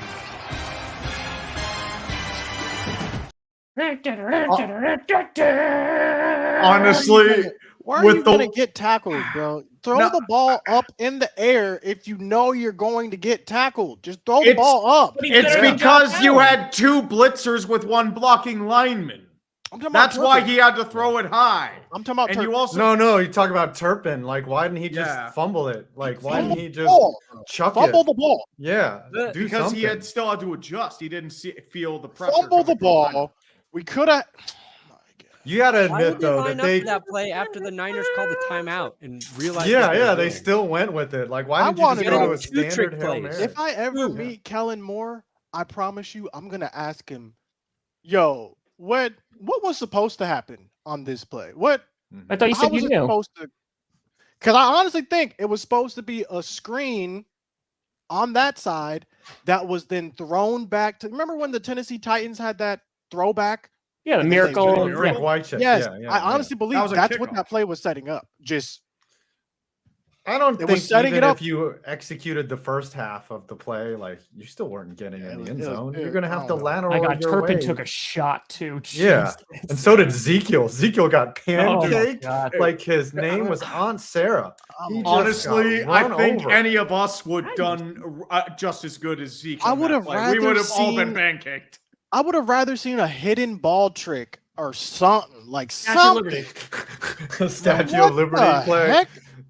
Honestly, Why are with you the- going to get tackled, bro? Throw No. the ball up in the air if you know you're going to get tackled. Just throw the It's- ball up. But he's it's better than because Josh you Allen. had 2 blitzers with 1 blocking lineman. I'm talking about That's why Turpin. he had to throw it high. I'm talking about And Turpin. you also No, you talk about Turpin. Like, why didn't he just Yeah. fumble it? Like, why didn't he just Ball. chuck Fumble it? the ball. Yeah, do because something. he had still had to adjust. He didn't feel the pressure. Fumble coming the from behind him. ball. We could have. You got to Why admit would they though line that up they, for that play after the Niners called the timeout and realized? yeah, what they were they doing? still went with it. Like, why I didn't you just wanna go to know a two trick standard Hail plays. Mary? If I ever meet Kellen Moore, I promise you, I'm gonna ask him, "Yo, what was supposed to happen on this play? What? I thought you How said was you it knew. supposed to?" Because I honestly think it was supposed to be a screen on that side that was then thrown back to. Remember when the Tennessee Titans had that throwback? Yeah, the And then they miracle. did it. Frank Yeah. Wycheck, Yes, yeah, I honestly believe That was a that's what kickoff. that play was setting up. Just I don't It think was setting even it up. if you executed the first half of the play, like you still weren't getting Yeah, in the it end was- zone. it- You're gonna I have to don't know. lateral My God, your Turpin way. took a shot too. Yeah, Jeez. and so did Ezekiel. Ezekiel got Oh my pancaked God. like his name was Aunt Sarah. He just Honestly, got I run think over. any of us would done just as good as Zeke. I on that would have play. We rather would have all been seen- pancaked. I would have rather seen a hidden ball trick or something like Statue of something. Liberty. Statue What of Liberty the play. heck?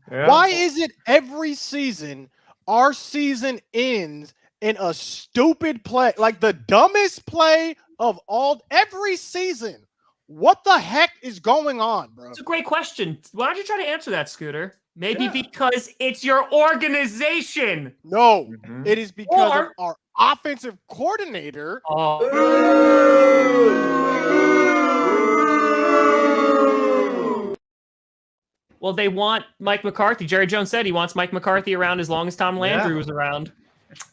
Yeah. Why is it every season our season ends in a stupid play, like the dumbest play of all every season? What the heck is going on, bro? It's a great question. Why don't you try to answer that, Scooter? Maybe Yeah. because it's your organization. No, Mhm. it is because of Or- our offensive coordinator. Well, they want Mike McCarthy. Jerry Jones said he wants Mike McCarthy around as long as Tom Landry Yeah. was around.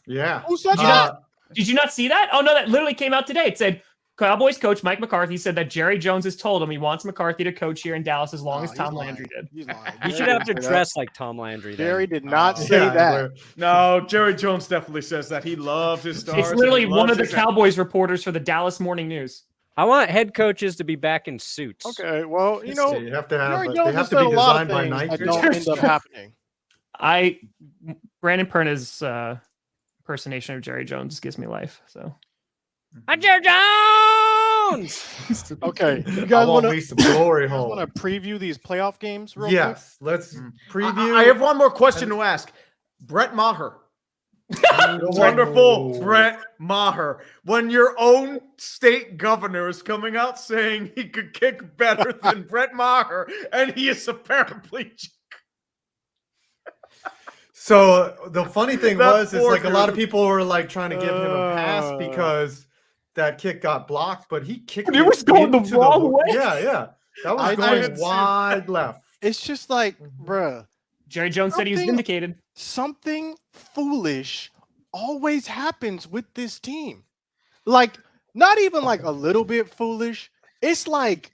Yeah. Who said You that? Did you not see that? Oh no, that literally came out today. It said Cowboys coach Mike McCarthy said that Jerry Jones has told him he wants McCarthy to coach here in Dallas as long Oh, as he's Tom lying. Landry did. He's lying. He Jerry should have to didn't say that. dress like Tom Landry. Then. Jerry did not Oh. say Yeah, that. No, Jerry Jones definitely says that he loves his stars. It's and literally he one loves of the his- Cowboys reporters for the Dallas Morning News. I want head coaches to be back in suits. Okay, well, you know, you have to have. Jerry They Jones have has to said be a lot of designed by things that Nike. don't end up happening. Brandon Perna's impersonation of Jerry Jones gives me life. So Jerry Jones. Okay, you I guys won't want be some glory hole. to preview these playoff games real quick? Yes, let's preview. I have one more question to ask. Brett Maher. The wonderful Brett Maher. When your own state governor is coming out saying he could kick better than Brett Maher, and he is apparently So the funny thing That was, is poor like a lot of dude. people were like trying to give him a pass because that kick got blocked, but he kicked But it was going the into wrong way. Yeah, that was I going didn't see wide left. It's just like, bruh, Jerry Jones said he was Something- vindicated. something foolish always happens with this team. Like, not even like a little bit foolish. It's like,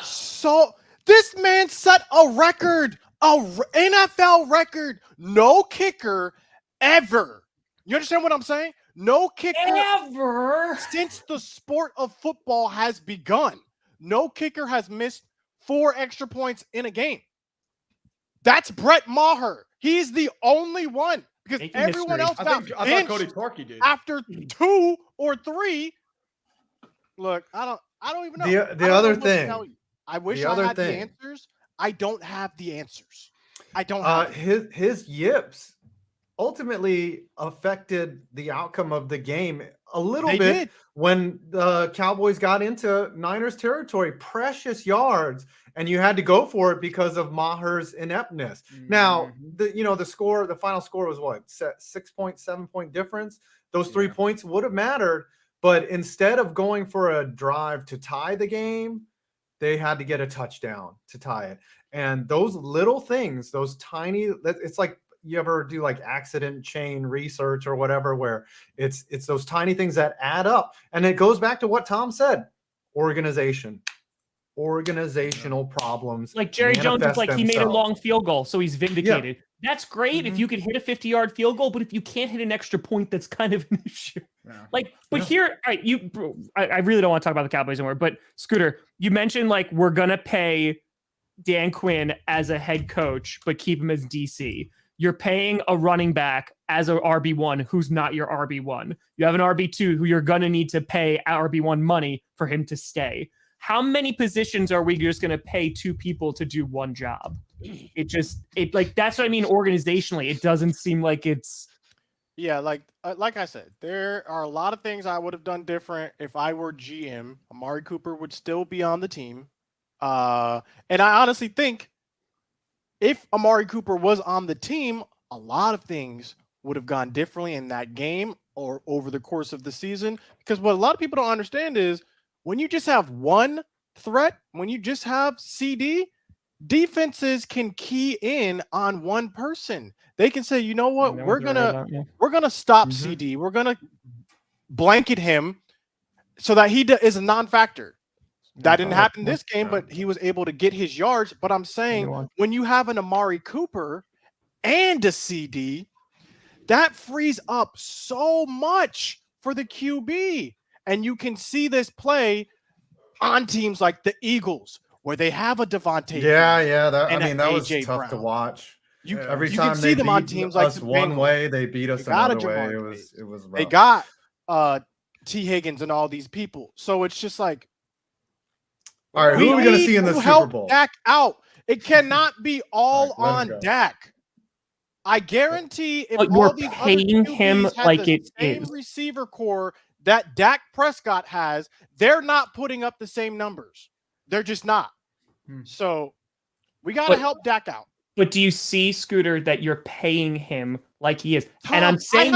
so this man set a record, NFL record, no kicker ever. You understand what I'm saying? No kicker Ever. since the sport of football has begun. No kicker has missed 4 extra points in a game. That's Brett Maher. He's the only one because Making everyone history. else I got thought benched Cody Torkey did. after 2 or 3. Look, I don't even know. The I don't other know what to thing- tell you. I wish the I other had the thing- answers. I don't have the answers. I don't have them. His yips ultimately affected the outcome of the game a little They bit did. when the Cowboys got into Niners territory, precious yards, and you had to go for it because of Maher's ineptness. Now, the final score was what? 6.7 point difference. Those 3 points would have mattered, but instead of going for a drive to tie the game, they had to get a touchdown to tie it. And those little things, those tiny, it's like you ever do like accident chain research or whatever, where it's those tiny things that add up. And it goes back to what Tom said, organizational problems. Like Jerry Jones is like, he made a themselves. long field goal, so he's vindicated. That's great if you could hit a 50-yard field goal, but if you can't hit an extra point, that's kind of an issue. Like, but here, all right, I really don't want to talk about the Cowboys anymore, but Scooter, you mentioned like we're going to pay Dan Quinn as a head coach, but keep him as DC. You're paying a running back as a RB1 who's not your RB1. You have an RB2 who you're going to need to pay RB1 money for him to stay. How many positions are we just going to pay two people to do one job? It like, that's what I mean. Organizationally, it doesn't seem like it's. Yeah. Like I said, there are a lot of things I would have done different. If I were GM, Amari Cooper would still be on the team. And I honestly think if Amari Cooper was on the team, a lot of things would have gone differently in that game or over the course of the season. Because what a lot of people don't understand is when you just have one threat, when you just have CD, defenses can key in on one person. They can say, you know what, we're gonna stop CD. We're gonna blanket him so that he is a non-factor. That didn't happen this game, but he was able to get his yards. But I'm saying when you have an Amari Cooper and a CD, that frees up so much for the QB. And you can see this play on teams like the Eagles, where they have a Devontae. Yeah. That was AJ tough to Brown. watch. Every time can see they them beat on teams like us the one Bengals. way, they beat us They got another a way. Javon It was rough. They got T. Higgins and all these people. So it's just like, all right, who are we going to see in the Super Bowl? Dak out. It cannot be all All right, let him on go. Dak. I guarantee if But all you're these paying other him QBs had like the it same is. receiver core that Dak Prescott has, they're not putting up the same numbers. They're just not. So we got to help Dak out. But do you see, Scooter, that you're paying him like he is? And I'm Tom, saying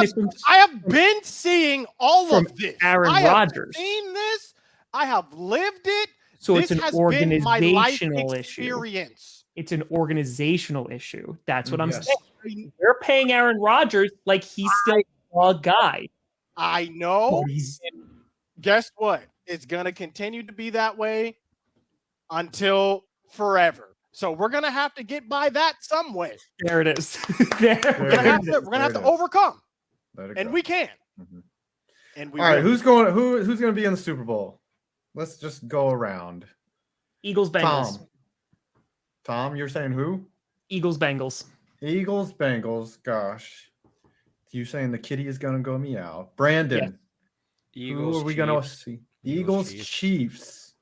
I have been seeing all from of this. Aaron I have Rodgers. seen this. I have lived it. So this it's an has been my life organizational issue. experience. It's an organizational issue. That's what I'm Yes. saying. You're paying Aaron Rodgers like he's still a guy. I know. But he's Guess what? It's going to continue to be that way until forever. So we're going to have to get by that some way. there it is. We're going to have to overcome. And we can. And we all right, will. who's going to be in the Super Bowl? Let's just go around. Eagles, Bengals. Tom, you're saying who? Eagles, Bengals. Eagles, Bengals. Gosh. You saying the kitty is going to go meow. Brandon. Eagles, who are we going to Chiefs. see? Eagles, Chiefs.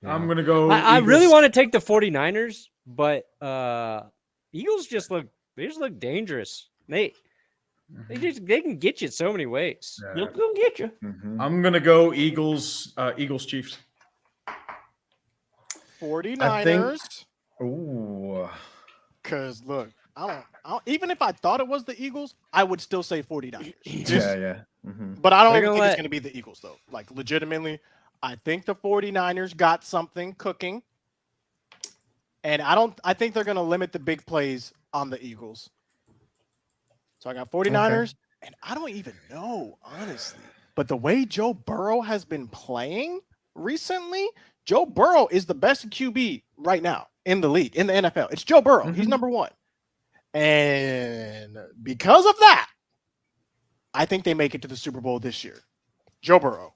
Yeah. I'm going to go. I really Eagles. want to take the 49ers, but Eagles just look dangerous. They can get you in so many ways. Yeah. They'll come get you. I'm going to go Eagles, Chiefs. 49ers. Ooh. Because look, I don't, even if I thought it was the Eagles, I would still say 49ers. Yeah. But I don't They're think gonna it's going to be the Eagles, though. Like, legitimately, I think the 49ers got something cooking. And I think they're going to limit the big plays on the Eagles. So I got 49ers, and I don't even know, honestly. But the way Joe Burrow has been playing recently, Joe Burrow is the best QB right now in the league, in the NFL. It's Joe Burrow. He's number one. And because of that, I think they make it to the Super Bowl this year. Joe Burrow.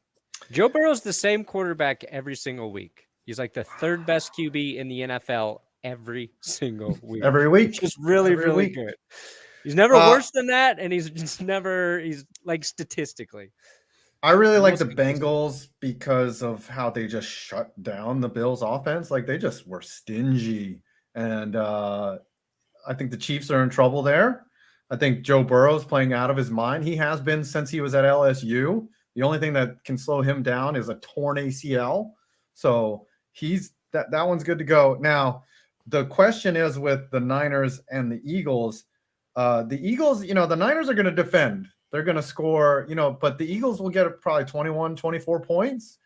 Joe Burrow's the same quarterback every single week. He's like the third best QB in the NFL every single week. Every week. Just really, Every really week. good. He's never worse than that, and he's like statistically. I really like the Bengals because of how they just shut down the Bills offense. Like they just were stingy. And I think the Chiefs are in trouble there. I think Joe Burrow's playing out of his mind. He has been since he was at LSU. The only thing that can slow him down is a torn ACL. So that one's good to go. Now, the question is with the Niners and the Eagles. The Eagles, the Niners are going to defend. They're going to score, but the Eagles will get probably 21, 24 points.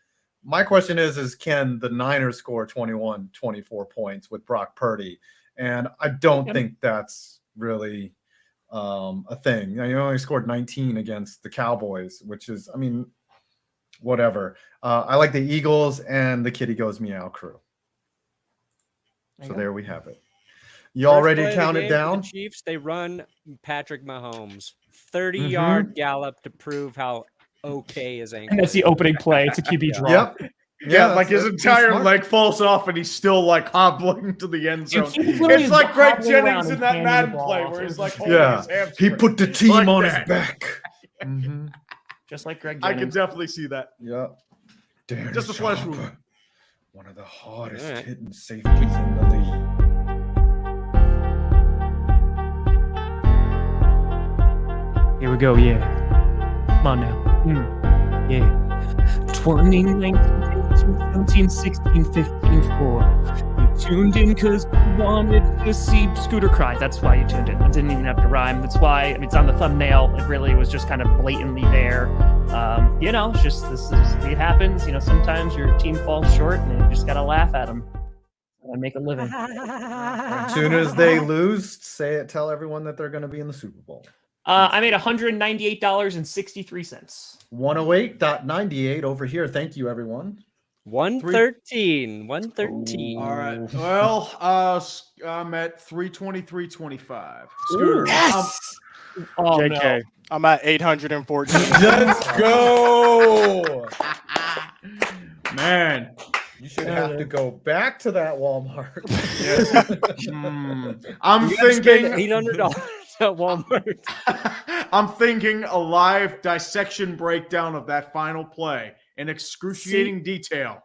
my question is can the Niners score 21, 24 points with Brock Purdy? And I don't think that's really a thing. You only scored 19 against the Cowboys, which is, I mean, whatever. I like the Eagles and the Kitty Goes Meow crew. So there we have it. You all ready to count it down? The Chiefs, they run Patrick Mahomes 30-yard gallop to prove how okay his ankle. And that's the opening play. It's a QB draw. Yep. Yeah, like his entire leg falls off and he's still like hobbling to the end zone. literally It's like Greg hobbling Jennings around in and that handing Madden the ball play off. where he's It's like just- holding his hamstring. He put the team Like on that. his back. Just like Greg I can Jennings. definitely see that. Yep. Darren Just a flesh Sharper, wound. one of the hardest All right. hitting safeties in the league. Here we go, yeah. Come on now. Yeah. 2019, 17, 16, 15, 4. You tuned in because you wanted to see Scooter cry. That's why you tuned in. It didn't even have to rhyme. That's why, I mean, it's on the thumbnail. It really was just kind of blatantly there. You know, it's just, it happens. You know, sometimes your team falls short and you just got to laugh at them and make a living. As soon as they lose, tell everyone that they're going to be in the Super Bowl. I made $198.63. 108.98 over here. Thank you, everyone. 113. 113. All right. Well, I'm at 323.25. Scooter. Oh, JK. no. I'm at 814. Let's go. Man. You should have to go back to that Walmart. I'm You gotta spend thinking $800 at Walmart. I'm thinking a live dissection breakdown of that final play in excruciating detail.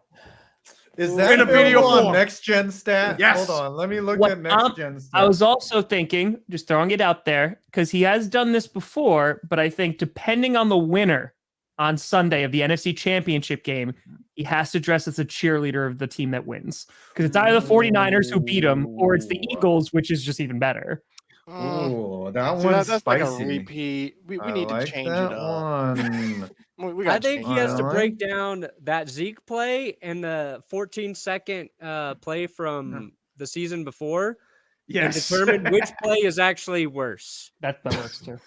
Is that In a video available on form. Next Gen Stats? Yes. Hold on. Let me look What at Next Gen Stats. I was also thinking, just throwing it out there, because he has done this before, but I think depending on the winner on Sunday of the NFC Championship game, he has to dress as a cheerleader of the team that wins. Because it's either the 49ers who beat him, or it's the Eagles, which is just even better. Ooh, that See, one's that's spicy. like a repeat. We I need like to change that it up. one. We I gotta think change he it has to Alright. break down that Zeke play and the 14-second play from the season before and determine which play is actually worse. That works too.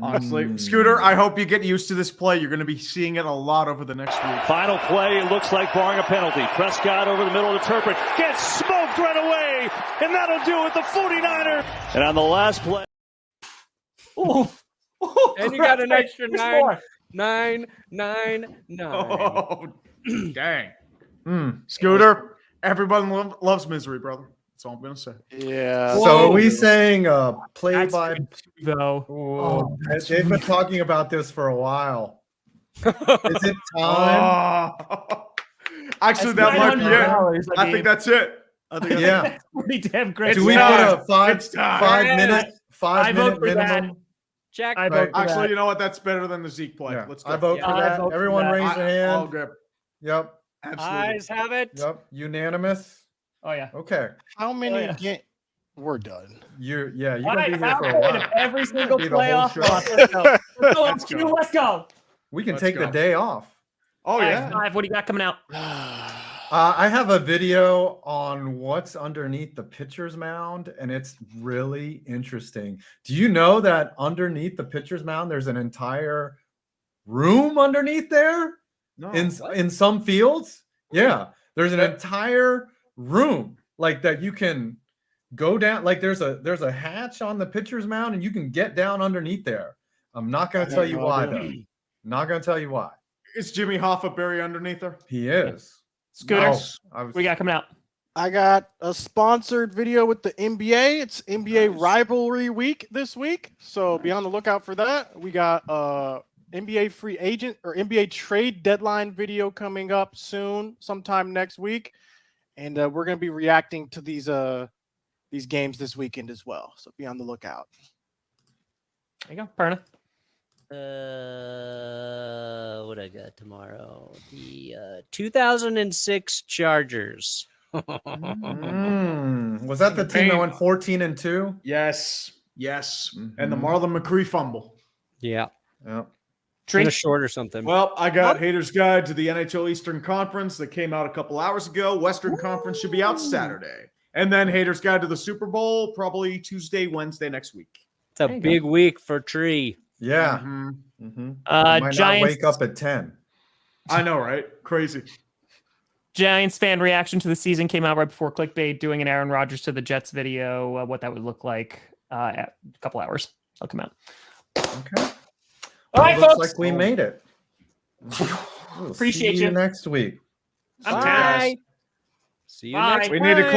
Honestly, Scooter, I hope you get used to this play. You're going to be seeing it a lot over the next week. Final play, it looks like barring a penalty. Prescott over the middle of the turret. Gets smoked right away. And that'll do it, the 49er. And on the last play. And you got an extra There's 9, more. 9, 9, 9. Oh, dang. Scooter, everyone loves misery, brother. That's all I'm going to say. Yeah. So are we saying play That's by? good too, though. Oh, they've been talking about this for a while. Is it time? Actually, That's that might be it. $900, I mean, think that's it. I think that's Yeah. that's pretty damn great. Do we It's put time. a five It's time. minute I vote for that. minimum? Check. I vote for Actually, that. you know what? That's better than the Zeke play. Yeah, Let's go. I vote Yeah, for I that. vote for Everyone that. raise their I'll hand. grab. Yep. Absolutely. Eyes have it. Yep. Unanimous. Oh yeah. Okay. How many yeah. get? We're done. You're gonna All right, be here how for a about while. every single Be the whole playoff show. loss? Let's go. Let's go. Let's go. Let's go. We can Let's take go. the day off. Oh, yeah. Five. What do you got coming out? I have a video on what's underneath the pitcher's mound, and it's really interesting. Do you know that underneath the pitcher's mound, there's an entire room underneath there? No. In some fields? Yeah, there's an entire room like that you can go down. Like there's a hatch on the pitcher's mound, and you can get down underneath there. I'm not going to tell you why, though. Not going to tell you why. Is Jimmy Hoffa buried underneath her? He is. Scooter. Oh, What do you got coming out? I got a sponsored video with the NBA. It's NBA rivalry week this week, so be on the lookout for that. We got NBA free agent or NBA trade deadline video coming up soon, sometime next week, and we're gonna be reacting to these games this weekend as well. So be on the lookout. There you go, Perna. What I got tomorrow? The 2006 Chargers. Was that the team that went 14-2? Yes. Yes. Mhm. And the Marlon McCree fumble. Yeah. Yeah. in a short or something. Well, I got Hater's Guide to the NHL Eastern Conference that came out a couple hours ago. Western Conference should be out Saturday. And then Hater's Guide to the Super Bowl, probably Tuesday, Wednesday next week. It's a big week for Tree. Yeah. Mm-hmm. Mm-hmm. I might Giants not wake up at 10. I know, right? Crazy. Giants fan reaction to the season came out right before Clickbait doing an Aaron Rodgers to the Jets video, what that would look like at a couple hours. That'll come out. Okay. All right, looks folks. like we made it. Appreciate See you you. next week. I'm Bye. Taz. See you Bye. next We need to time. close.